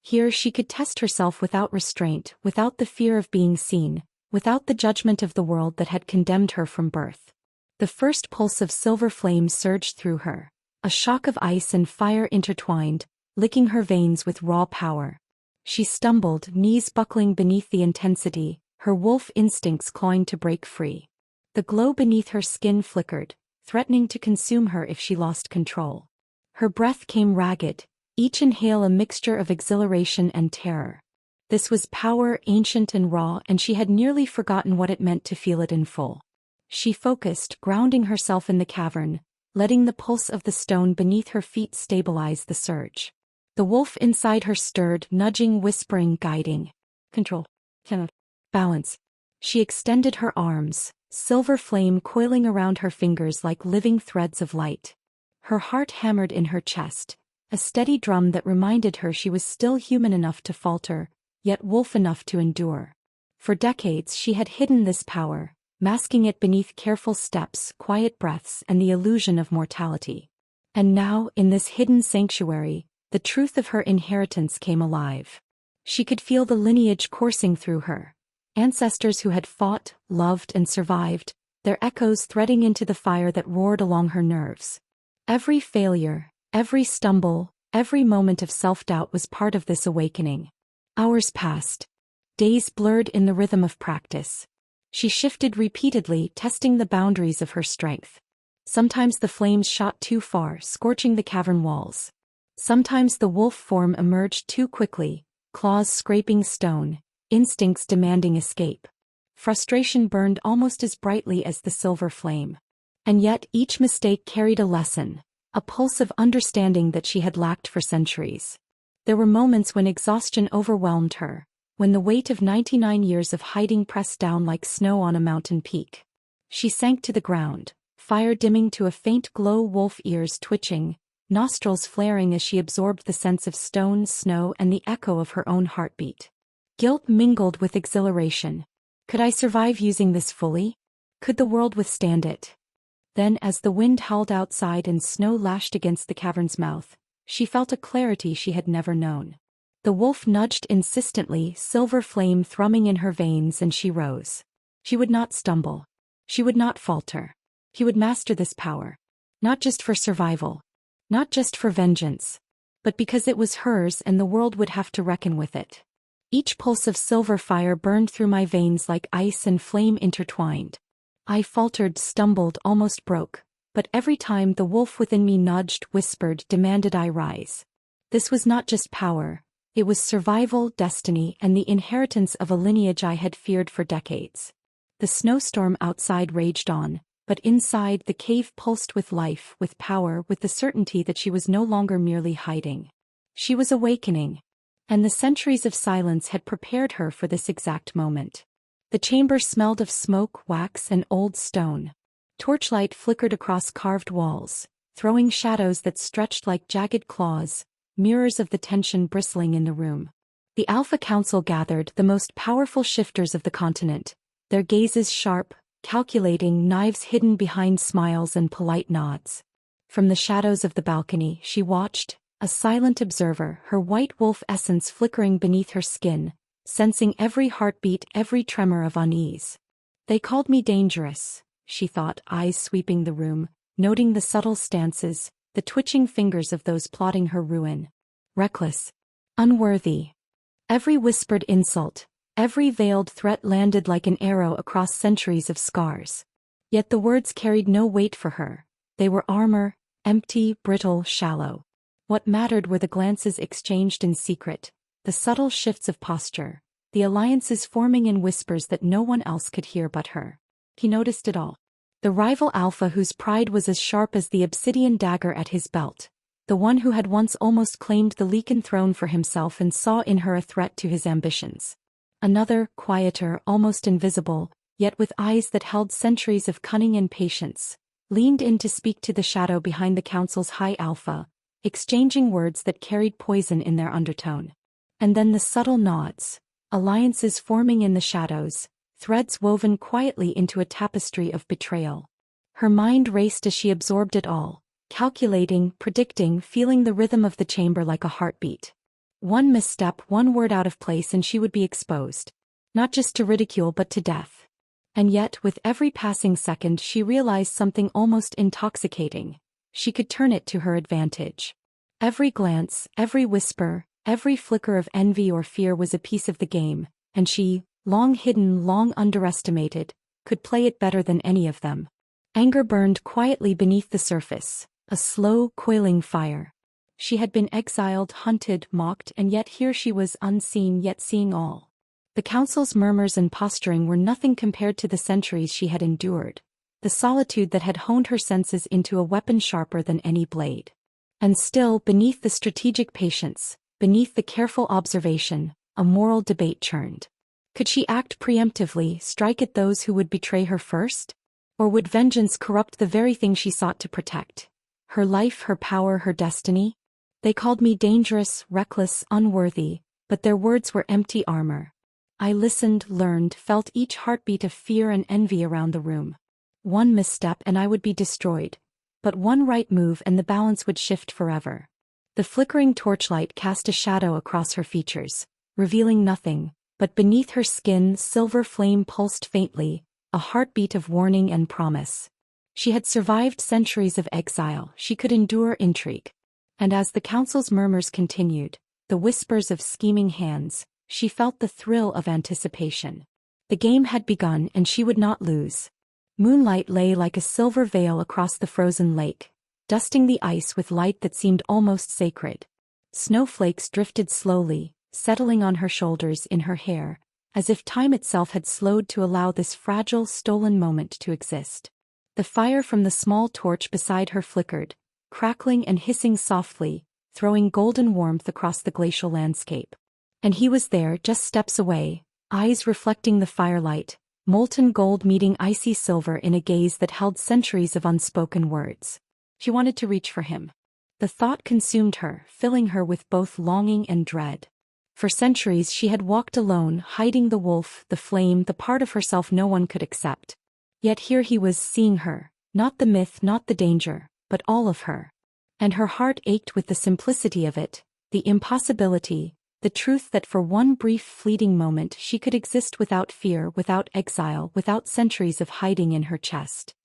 Here she could test herself without restraint, without the fear of being seen, without the judgment of the world that had condemned her from birth. The first pulse of silver flame surged through her, a shock of ice and fire intertwined, licking her veins with raw power. She stumbled, knees buckling beneath the intensity, her wolf instincts clawing to break free. The glow beneath her skin flickered, threatening to consume her if she lost control. Her breath came ragged, each inhale a mixture of exhilaration and terror. This was power, ancient and raw, and she had nearly forgotten what it meant to feel it in full. She focused, grounding herself in the cavern, letting the pulse of the stone beneath her feet stabilize the surge. The wolf inside her stirred, nudging, whispering, guiding. Control. Balance. She extended her arms, silver flame coiling around her fingers like living threads of light. Her heart hammered in her chest, a steady drum that reminded her she was still human enough to falter, yet wolf enough to endure. For decades she had hidden this power, masking it beneath careful steps, quiet breaths, and the illusion of mortality. And now, in this hidden sanctuary, the truth of her inheritance came alive. She could feel the lineage coursing through her. Ancestors who had fought, loved, and survived, their echoes threading into the fire that roared along her nerves. Every failure, every stumble, every moment of self-doubt was part of this awakening. Hours passed. Days blurred in the rhythm of practice. She shifted repeatedly, testing the boundaries of her strength. Sometimes the flames shot too far, scorching the cavern walls. Sometimes the wolf form emerged too quickly, claws scraping stone, instincts demanding escape. Frustration burned almost as brightly as the silver flame. And yet each mistake carried a lesson, a pulse of understanding that she had lacked for centuries. There were moments when exhaustion overwhelmed her, when the weight of 99 years of hiding pressed down like snow on a mountain peak. She sank to the ground, fire dimming to a faint glow, wolf ears twitching, nostrils flaring as she absorbed the sense of stone, snow, and the echo of her own heartbeat. Guilt mingled with exhilaration. Could I survive using this fully? Could the world withstand it? Then, as the wind howled outside and snow lashed against the cavern's mouth, she felt a clarity she had never known. The wolf nudged insistently, silver flame thrumming in her veins, and she rose. She would not stumble. She would not falter. He would master this power. Not just for survival. Not just for vengeance. But because it was hers and the world would have to reckon with it. Each pulse of silver fire burned through my veins like ice and flame intertwined. I faltered, stumbled, almost broke, but every time the wolf within me nudged, whispered, demanded I rise. This was not just power, it was survival, destiny, and the inheritance of a lineage I had feared for decades. The snowstorm outside raged on, but inside the cave pulsed with life, with power, with the certainty that she was no longer merely hiding. She was awakening. And the centuries of silence had prepared her for this exact moment. The chamber smelled of smoke, wax, and old stone. Torchlight flickered across carved walls, throwing shadows that stretched like jagged claws, mirrors of the tension bristling in the room. The Alpha Council gathered, the most powerful shifters of the continent, their gazes sharp, calculating, knives hidden behind smiles and polite nods. From the shadows of the balcony she watched, a silent observer, her white wolf essence flickering beneath her skin, sensing every heartbeat, every tremor of unease. They called me dangerous, she thought, eyes sweeping the room, noting the subtle stances, the twitching fingers of those plotting her ruin. Reckless. Unworthy. Every whispered insult, every veiled threat landed like an arrow across centuries of scars. Yet the words carried no weight for her. They were armor, empty, brittle, shallow. What mattered were the glances exchanged in secret, the subtle shifts of posture, the alliances forming in whispers that no one else could hear but her. He noticed it all. The rival Alpha whose pride was as sharp as the obsidian dagger at his belt, the one who had once almost claimed the Lycan throne for himself and saw in her a threat to his ambitions. Another, quieter, almost invisible, yet with eyes that held centuries of cunning and patience, leaned in to speak to the shadow behind the council's high Alpha, exchanging words that carried poison in their undertone. And then the subtle nods, alliances forming in the shadows, threads woven quietly into a tapestry of betrayal. Her mind raced as she absorbed it all, calculating, predicting, feeling the rhythm of the chamber like a heartbeat. One misstep, one word out of place and she would be exposed. Not just to ridicule but to death. And yet, with every passing second she realized something almost intoxicating. She could turn it to her advantage. Every glance, every whisper, every flicker of envy or fear was a piece of the game, and she, long hidden, long underestimated, could play it better than any of them. Anger burned quietly beneath the surface, a slow, coiling fire. She had been exiled, hunted, mocked, and yet here she was, unseen yet seeing all. The council's murmurs and posturing were nothing compared to the centuries she had endured, the solitude that had honed her senses into a weapon sharper than any blade. And still, beneath the strategic patience, beneath the careful observation, a moral debate churned. Could she act preemptively, strike at those who would betray her first? Or would vengeance corrupt the very thing she sought to protect? Her life, her power, her destiny? They called me dangerous, reckless, unworthy, but their words were empty armor. I listened, learned, felt each heartbeat of fear and envy around the room. One misstep and I would be destroyed, but one right move and the balance would shift forever. The flickering torchlight cast a shadow across her features, revealing nothing, but beneath her skin silver flame pulsed faintly, a heartbeat of warning and promise. She had survived centuries of exile, she could endure intrigue. And as the council's murmurs continued, the whispers of scheming hands, she felt the thrill of anticipation. The game had begun and she would not lose. Moonlight lay like a silver veil across the frozen lake, dusting the ice with light that seemed almost sacred. Snowflakes drifted slowly, settling on her shoulders, in her hair, as if time itself had slowed to allow this fragile, stolen moment to exist. The fire from the small torch beside her flickered, crackling and hissing softly, throwing golden warmth across the glacial landscape. And he was there, just steps away, eyes reflecting the firelight, molten gold meeting icy silver in a gaze that held centuries of unspoken words. She wanted to reach for him. The thought consumed her, filling her with both longing and dread. For centuries she had walked alone, hiding the wolf, the flame, the part of herself no one could accept. Yet here he was, seeing her, not the myth, not the danger, but all of her. And her heart ached with the simplicity of it, the impossibility, the truth that for one brief fleeting moment she could exist without fear, without exile, without centuries of hiding in her chest.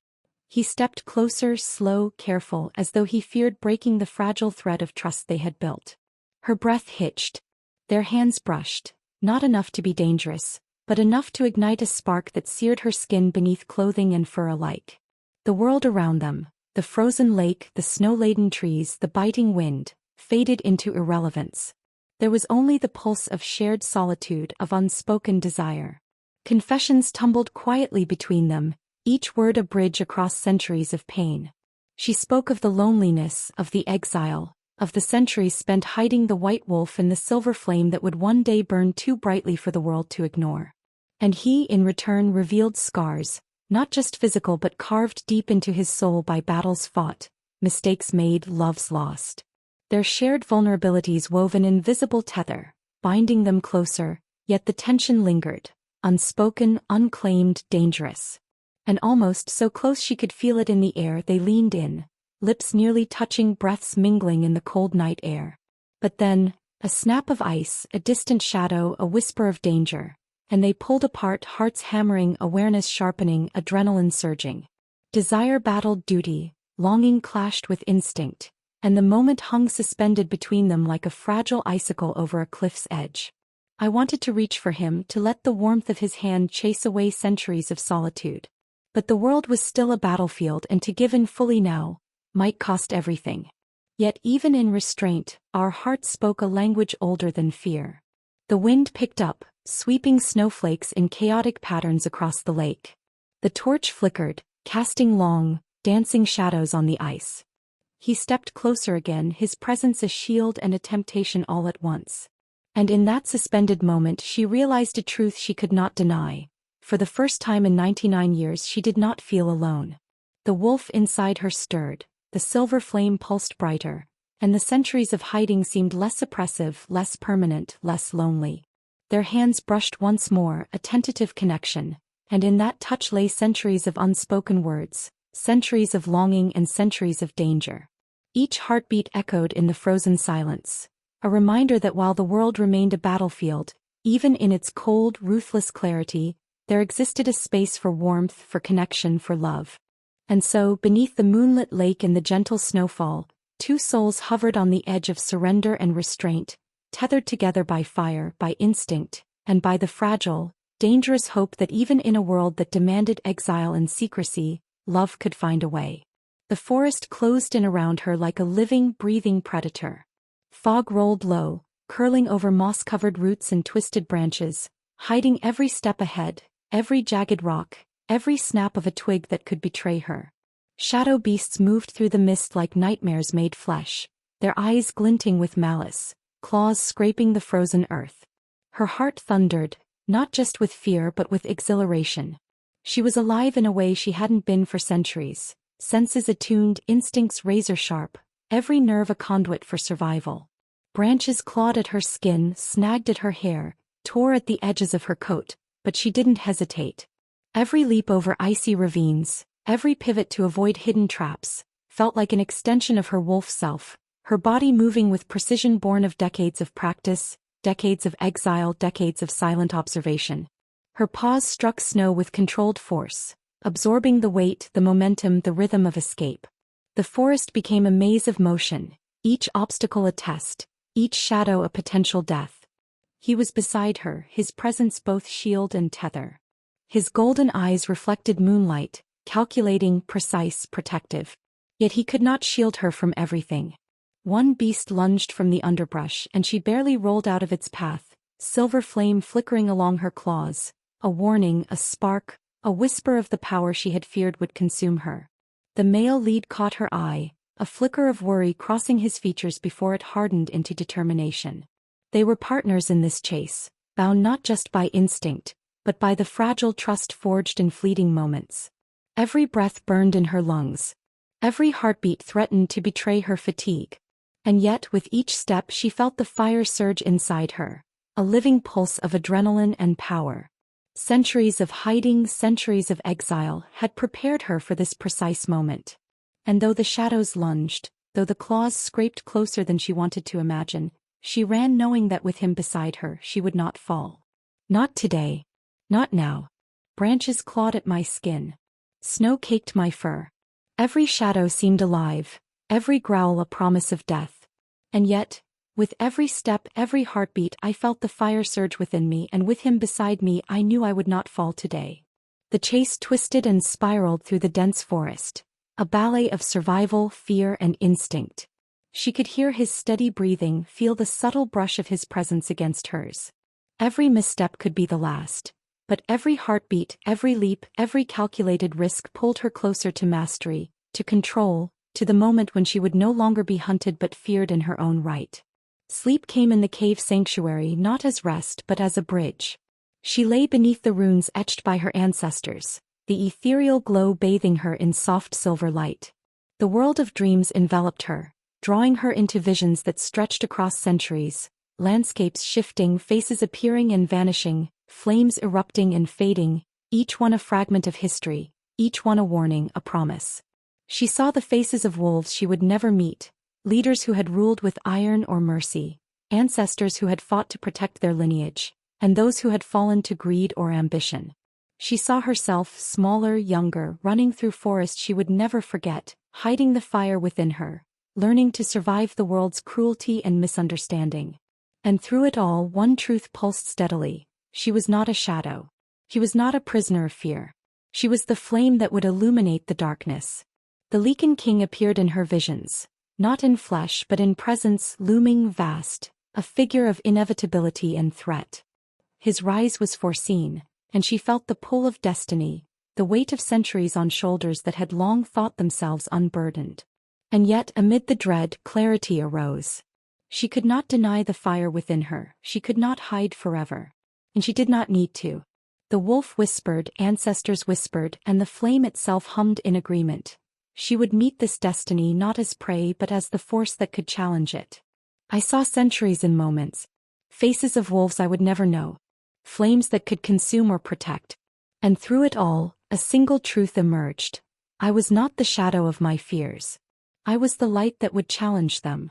He stepped closer, slow, careful, as though he feared breaking the fragile thread of trust they had built. Her breath hitched. Their hands brushed, not enough to be dangerous, but enough to ignite a spark that seared her skin beneath clothing and fur alike. The world around them, the frozen lake, the snow-laden trees, the biting wind, faded into irrelevance. There was only the pulse of shared solitude, of unspoken desire. Confessions tumbled quietly between them, each word a bridge across centuries of pain. She spoke of the loneliness, of the exile, of the centuries spent hiding the white wolf in the silver flame that would one day burn too brightly for the world to ignore. And he, in return, revealed scars, not just physical but carved deep into his soul by battles fought, mistakes made, loves lost. Their shared vulnerabilities wove an invisible tether, binding them closer, yet the tension lingered, unspoken, unclaimed, dangerous. And almost so close she could feel it in the air, they leaned in, lips nearly touching, breaths mingling in the cold night air. But then, a snap of ice, a distant shadow, a whisper of danger, and they pulled apart, hearts hammering, awareness sharpening, adrenaline surging. Desire battled duty, longing clashed with instinct, and the moment hung suspended between them like a fragile icicle over a cliff's edge. I wanted to reach for him, to let the warmth of his hand chase away centuries of solitude. But the world was still a battlefield, and to give in fully now might cost everything. Yet even in restraint, our hearts spoke a language older than fear. The wind picked up, sweeping snowflakes in chaotic patterns across the lake. The torch flickered, casting long, dancing shadows on the ice. He stepped closer again, his presence a shield and a temptation all at once. And in that suspended moment she realized a truth she could not deny. For the first time in 99 years she did not feel alone. The wolf inside her stirred, the silver flame pulsed brighter, and the centuries of hiding seemed less oppressive, less permanent, less lonely. Their hands brushed once more, a tentative connection, and in that touch lay centuries of unspoken words, centuries of longing and centuries of danger. Each heartbeat echoed in the frozen silence, a reminder that while the world remained a battlefield, even in its cold, ruthless clarity, there existed a space for warmth, for connection, for love. And so, beneath the moonlit lake and the gentle snowfall, two souls hovered on the edge of surrender and restraint, tethered together by fire, by instinct, and by the fragile, dangerous hope that even in a world that demanded exile and secrecy, love could find a way. The forest closed in around her like a living, breathing predator. Fog rolled low, curling over moss-covered roots and twisted branches, hiding every step ahead, every jagged rock, every snap of a twig that could betray her. Shadow beasts moved through the mist like nightmares made flesh, their eyes glinting with malice, claws scraping the frozen earth. Her heart thundered, not just with fear but with exhilaration. She was alive in a way she hadn't been for centuries, senses attuned, instincts razor-sharp, every nerve a conduit for survival. Branches clawed at her skin, snagged at her hair, tore at the edges of her coat, but she didn't hesitate. Every leap over icy ravines, every pivot to avoid hidden traps, felt like an extension of her wolf self, her body moving with precision born of decades of practice, decades of exile, decades of silent observation. Her paws struck snow with controlled force, absorbing the weight, the momentum, the rhythm of escape. The forest became a maze of motion, each obstacle a test, each shadow a potential death. He was beside her, his presence both shield and tether. His golden eyes reflected moonlight, calculating, precise, protective. Yet he could not shield her from everything. One beast lunged from the underbrush and she barely rolled out of its path, silver flame flickering along her claws, a warning, a spark, a whisper of the power she had feared would consume her. The male lead caught her eye, a flicker of worry crossing his features before it hardened into determination. They were partners in this chase, bound not just by instinct, but by the fragile trust forged in fleeting moments. Every breath burned in her lungs. Every heartbeat threatened to betray her fatigue. And yet with each step she felt the fire surge inside her, a living pulse of adrenaline and power. Centuries of hiding, centuries of exile had prepared her for this precise moment. And though the shadows lunged, though the claws scraped closer than she wanted to imagine, she ran knowing that with him beside her she would not fall. Not today. Not now. Branches clawed at my skin. Snow caked my fur. Every shadow seemed alive, every growl a promise of death. And yet, with every step, every heartbeat, I felt the fire surge within me, and with him beside me I knew I would not fall today. The chase twisted and spiraled through the dense forest, a ballet of survival, fear, and instinct. She could hear his steady breathing, feel the subtle brush of his presence against hers. Every misstep could be the last, but every heartbeat, every leap, every calculated risk pulled her closer to mastery, to control, to the moment when she would no longer be hunted but feared in her own right. Sleep came in the cave sanctuary not as rest but as a bridge. She lay beneath the runes etched by her ancestors, the ethereal glow bathing her in soft silver light. The world of dreams enveloped her, drawing her into visions that stretched across centuries, landscapes shifting, faces appearing and vanishing, flames erupting and fading, each one a fragment of history, each one a warning, a promise. She saw the faces of wolves she would never meet, leaders who had ruled with iron or mercy, ancestors who had fought to protect their lineage, and those who had fallen to greed or ambition. She saw herself, smaller, younger, running through forests she would never forget, hiding the fire within her, learning to survive the world's cruelty and misunderstanding. And through it all, one truth pulsed steadily: she was not a shadow. She was not a prisoner of fear. She was the flame that would illuminate the darkness. The Lycan King appeared in her visions, not in flesh but in presence, looming vast, a figure of inevitability and threat. His rise was foreseen, and she felt the pull of destiny, the weight of centuries on shoulders that had long thought themselves unburdened. And yet, amid the dread, clarity arose. She could not deny the fire within her, she could not hide forever. And she did not need to. The wolf whispered, ancestors whispered, and the flame itself hummed in agreement. She would meet this destiny not as prey but as the force that could challenge it. I saw centuries in moments, faces of wolves I would never know, flames that could consume or protect. And through it all, a single truth emerged: I was not the shadow of my fears. I was the light that would challenge them.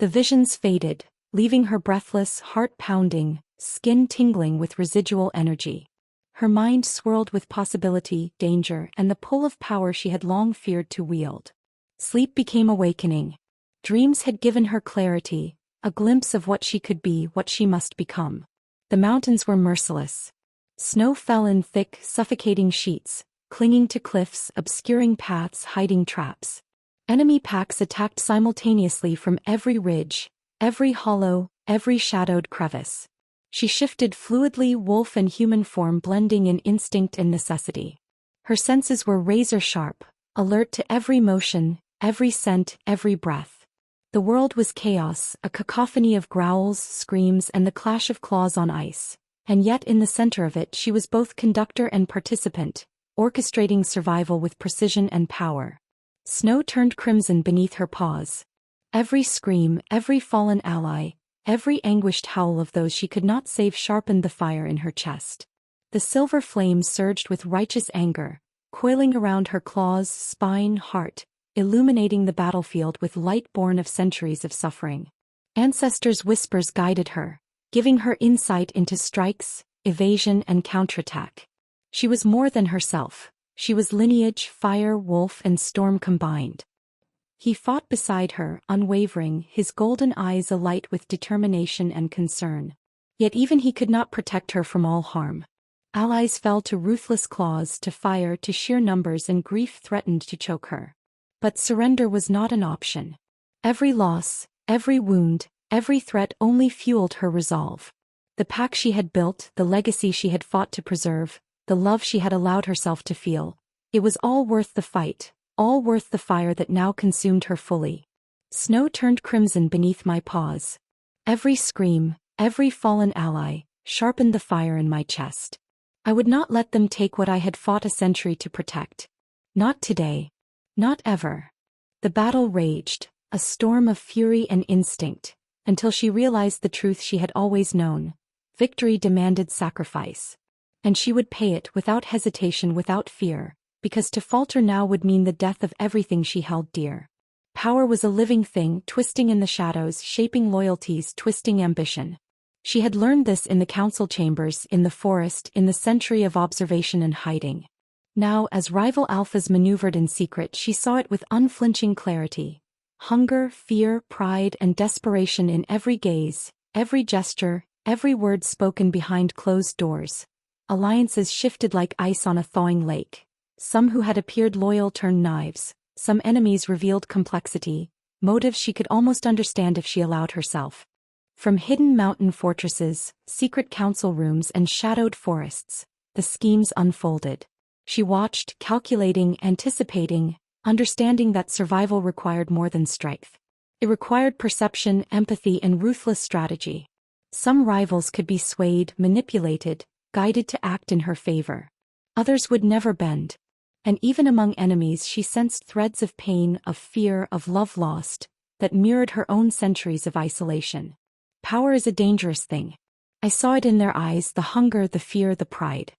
The visions faded, leaving her breathless, heart pounding, skin tingling with residual energy. Her mind swirled with possibility, danger, and the pull of power she had long feared to wield. Sleep became awakening. Dreams had given her clarity, a glimpse of what she could be, what she must become. The mountains were merciless. Snow fell in thick, suffocating sheets, clinging to cliffs, obscuring paths, hiding traps. Enemy packs attacked simultaneously from every ridge, every hollow, every shadowed crevice. She shifted fluidly, wolf and human form blending in instinct and necessity. Her senses were razor-sharp, alert to every motion, every scent, every breath. The world was chaos, a cacophony of growls, screams, and the clash of claws on ice. And yet in the center of it she was both conductor and participant, orchestrating survival with precision and power. Snow turned crimson beneath her paws. Every scream, every fallen ally, every anguished howl of those she could not save sharpened the fire in her chest. The silver flame surged with righteous anger, coiling around her claws, spine, heart, illuminating the battlefield with light born of centuries of suffering. Ancestors' whispers guided her, giving her insight into strikes, evasion, and counterattack. She was more than herself. She was lineage, fire, wolf, and storm combined. He fought beside her, unwavering, his golden eyes alight with determination and concern. Yet even he could not protect her from all harm. Allies fell to ruthless claws, to fire, to sheer numbers, and grief threatened to choke her. But surrender was not an option. Every loss, every wound, every threat only fueled her resolve. The pact she had built, the legacy she had fought to preserve, the love she had allowed herself to feel, it was all worth the fight, all worth the fire that now consumed her fully. Snow turned crimson beneath my paws. Every scream, every fallen ally, sharpened the fire in my chest. I would not let them take what I had fought a century to protect. Not today. Not ever. The battle raged, a storm of fury and instinct, until she realized the truth she had always known. Victory demanded sacrifice. And she would pay it without hesitation, without fear, because to falter now would mean the death of everything she held dear. Power was a living thing, twisting in the shadows, shaping loyalties, twisting ambition. She had learned this in the council chambers, in the forest, in the century of observation and hiding. Now, as rival alphas maneuvered in secret, she saw it with unflinching clarity. Hunger, fear, pride, and desperation in every gaze, every gesture, every word spoken behind closed doors. Alliances shifted like ice on a thawing lake. Some who had appeared loyal turned knives, some enemies revealed complexity, motives she could almost understand if she allowed herself. From hidden mountain fortresses, secret council rooms, and shadowed forests, the schemes unfolded. She watched, calculating, anticipating, understanding that survival required more than strength. It required perception, empathy, and ruthless strategy. Some rivals could be swayed, manipulated, guided to act in her favor. Others would never bend. And even among enemies she sensed threads of pain, of fear, of love lost, that mirrored her own centuries of isolation. Power is a dangerous thing. I saw it in their eyes, the hunger, the fear, the pride.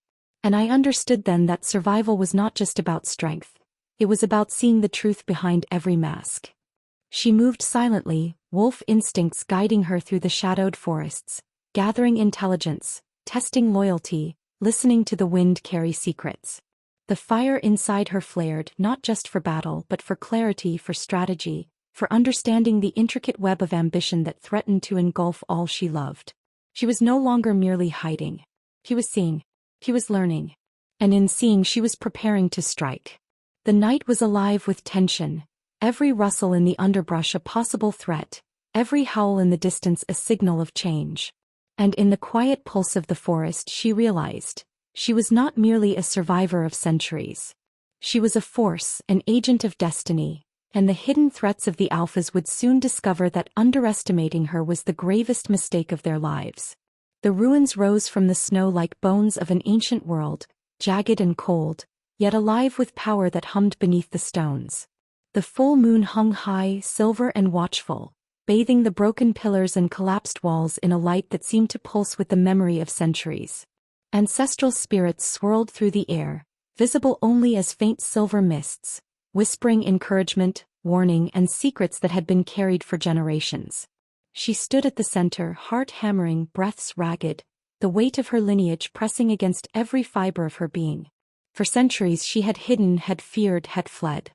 And I understood then that survival was not just about strength. It was about seeing the truth behind every mask. She moved silently, wolf instincts guiding her through the shadowed forests, gathering intelligence, testing loyalty, listening to the wind carry secrets. The fire inside her flared, not just for battle but for clarity, for strategy, for understanding the intricate web of ambition that threatened to engulf all she loved. She was no longer merely hiding. She was seeing. She was learning. And in seeing she was preparing to strike. The night was alive with tension, every rustle in the underbrush a possible threat, every howl in the distance a signal of change. And in the quiet pulse of the forest she realized, she was not merely a survivor of centuries. She was a force, an agent of destiny, and the hidden threats of the alphas would soon discover that underestimating her was the gravest mistake of their lives. The ruins rose from the snow like bones of an ancient world, jagged and cold, yet alive with power that hummed beneath the stones. The full moon hung high, silver and watchful, bathing the broken pillars and collapsed walls in a light that seemed to pulse with the memory of centuries. Ancestral spirits swirled through the air, visible only as faint silver mists, whispering encouragement, warning, and secrets that had been carried for generations. She stood at the center, heart hammering, breaths ragged, the weight of her lineage pressing against every fiber of her being. For centuries she had hidden, had feared, had fled.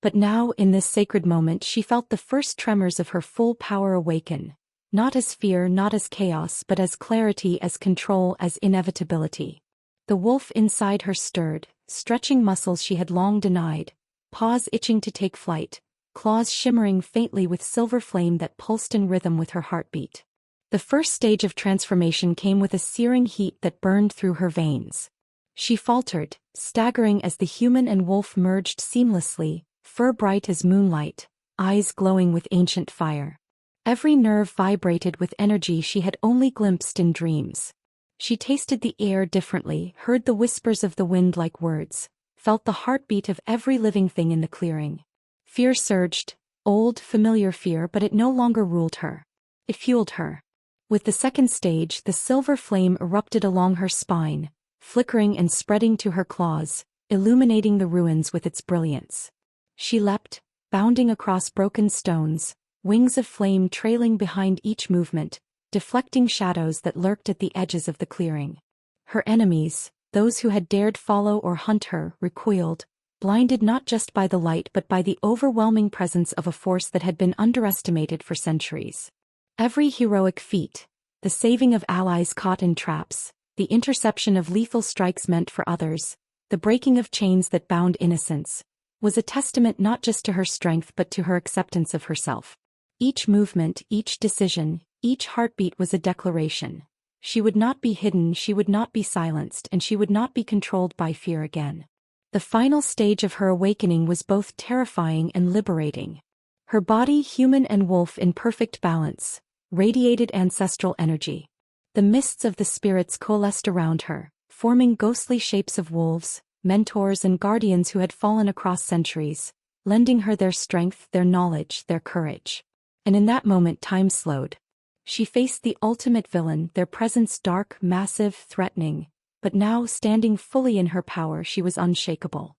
But now, in this sacred moment, she felt the first tremors of her full power awaken, not as fear, not as chaos, but as clarity, as control, as inevitability. The wolf inside her stirred, stretching muscles she had long denied, paws itching to take flight, claws shimmering faintly with silver flame that pulsed in rhythm with her heartbeat. The first stage of transformation came with a searing heat that burned through her veins. She faltered, staggering as the human and wolf merged seamlessly, fur bright as moonlight, eyes glowing with ancient fire. Every nerve vibrated with energy she had only glimpsed in dreams. She tasted the air differently, heard the whispers of the wind like words, felt the heartbeat of every living thing in the clearing. Fear surged, old, familiar fear, but it no longer ruled her. It fueled her. With the second stage, the silver flame erupted along her spine, flickering and spreading to her claws, illuminating the ruins with its brilliance. She leapt, bounding across broken stones, wings of flame trailing behind each movement, deflecting shadows that lurked at the edges of the clearing. Her enemies, those who had dared follow or hunt her, recoiled, blinded not just by the light but by the overwhelming presence of a force that had been underestimated for centuries. Every heroic feat, the saving of allies caught in traps, the interception of lethal strikes meant for others, the breaking of chains that bound innocence, was a testament not just to her strength but to her acceptance of herself. Each movement, each decision, each heartbeat was a declaration. She would not be hidden, she would not be silenced, and she would not be controlled by fear again. The final stage of her awakening was both terrifying and liberating. Her body, human and wolf in perfect balance, radiated ancestral energy. The mists of the spirits coalesced around her, forming ghostly shapes of wolves, mentors and guardians who had fallen across centuries, lending her their strength, their knowledge, their courage. And in that moment time slowed. She faced the ultimate villain, their presence dark, massive, threatening, but now standing fully in her power she was unshakable.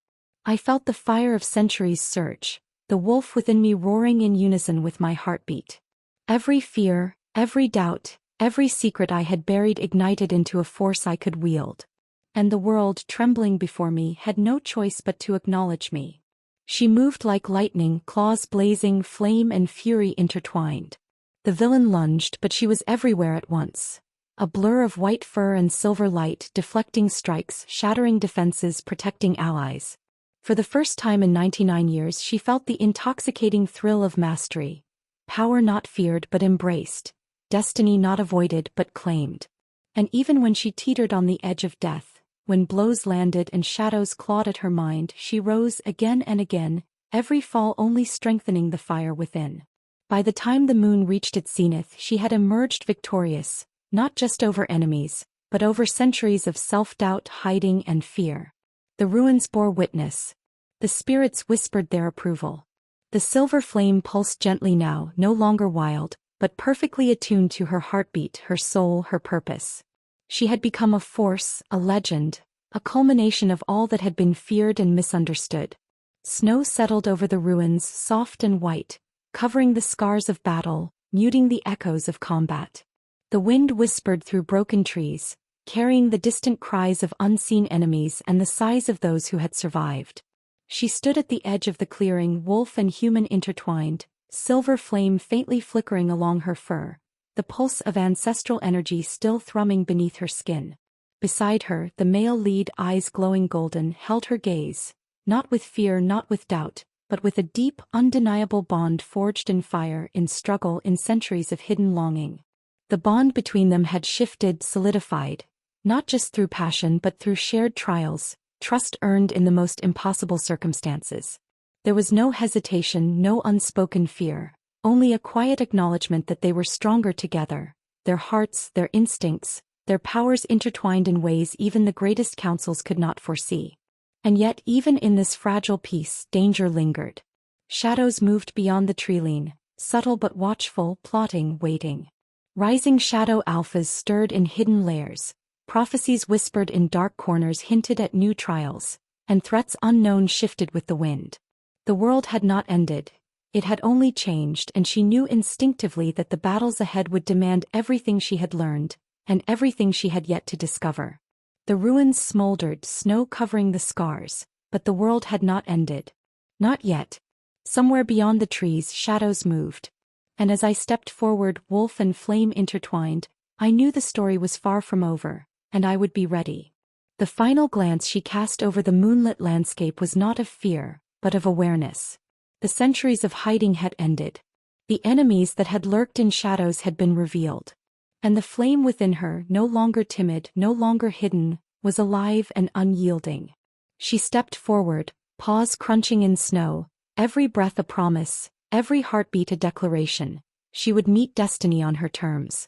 I felt the fire of centuries surge, the wolf within me roaring in unison with my heartbeat. Every fear, every doubt, every secret I had buried ignited into a force I could wield. And the world, trembling before me, had no choice but to acknowledge me. She moved like lightning, claws blazing, flame and fury intertwined. The villain lunged, but she was everywhere at once. A blur of white fur and silver light, deflecting strikes, shattering defenses, protecting allies. For the first time in 99 years she felt the intoxicating thrill of mastery. Power not feared but embraced. Destiny not avoided but claimed. And even when she teetered on the edge of death, when blows landed and shadows clawed at her mind, she rose again and again, every fall only strengthening the fire within. By the time the moon reached its zenith, she had emerged victorious, not just over enemies, but over centuries of self-doubt, hiding, and fear. The ruins bore witness. The spirits whispered their approval. The silver flame pulsed gently now, no longer wild, but perfectly attuned to her heartbeat, her soul, her purpose. She had become a force, a legend, a culmination of all that had been feared and misunderstood. Snow settled over the ruins, soft and white, covering the scars of battle, muting the echoes of combat. The wind whispered through broken trees, carrying the distant cries of unseen enemies and the sighs of those who had survived. She stood at the edge of the clearing, wolf and human intertwined, silver flame faintly flickering along her fur, the pulse of ancestral energy still thrumming beneath her skin. Beside her, the male lead, eyes glowing golden, held her gaze, not with fear, not with doubt, but with a deep, undeniable bond forged in fire, in struggle, in centuries of hidden longing. The bond between them had shifted, solidified, not just through passion but through shared trials, trust earned in the most impossible circumstances. There was no hesitation, no unspoken fear, only a quiet acknowledgement that they were stronger together, their hearts, their instincts, their powers intertwined in ways even the greatest councils could not foresee. And yet, even in this fragile peace, danger lingered. Shadows moved beyond the treeline, subtle but watchful, plotting, waiting. Rising shadow alphas stirred in hidden layers, prophecies whispered in dark corners hinted at new trials, and threats unknown shifted with the wind. The world had not ended, it had only changed, and she knew instinctively that the battles ahead would demand everything she had learned, and everything she had yet to discover. The ruins smoldered, snow covering the scars, but the world had not ended. Not yet. Somewhere beyond the trees, shadows moved. And as I stepped forward, wolf and flame intertwined, I knew the story was far from over, and I would be ready. The final glance she cast over the moonlit landscape was not of fear, but of awareness. The centuries of hiding had ended. The enemies that had lurked in shadows had been revealed. And the flame within her, no longer timid, no longer hidden, was alive and unyielding. She stepped forward, paws crunching in snow, every breath a promise, every heartbeat a declaration. She would meet destiny on her terms.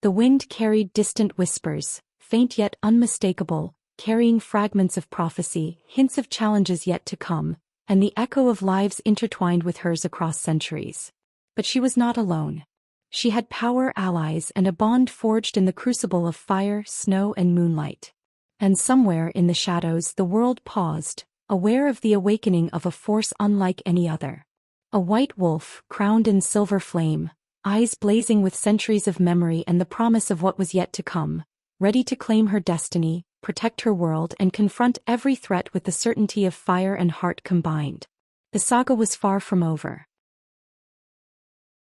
The wind carried distant whispers, faint yet unmistakable, carrying fragments of prophecy, hints of challenges yet to come, and the echo of lives intertwined with hers across centuries. But she was not alone. She had power, allies, and a bond forged in the crucible of fire, snow, and moonlight. And somewhere in the shadows the world paused, aware of the awakening of a force unlike any other. A white wolf, crowned in silver flame, eyes blazing with centuries of memory and the promise of what was yet to come, ready to claim her destiny, protect her world, and confront every threat with the certainty of fire and heart combined. The saga was far from over.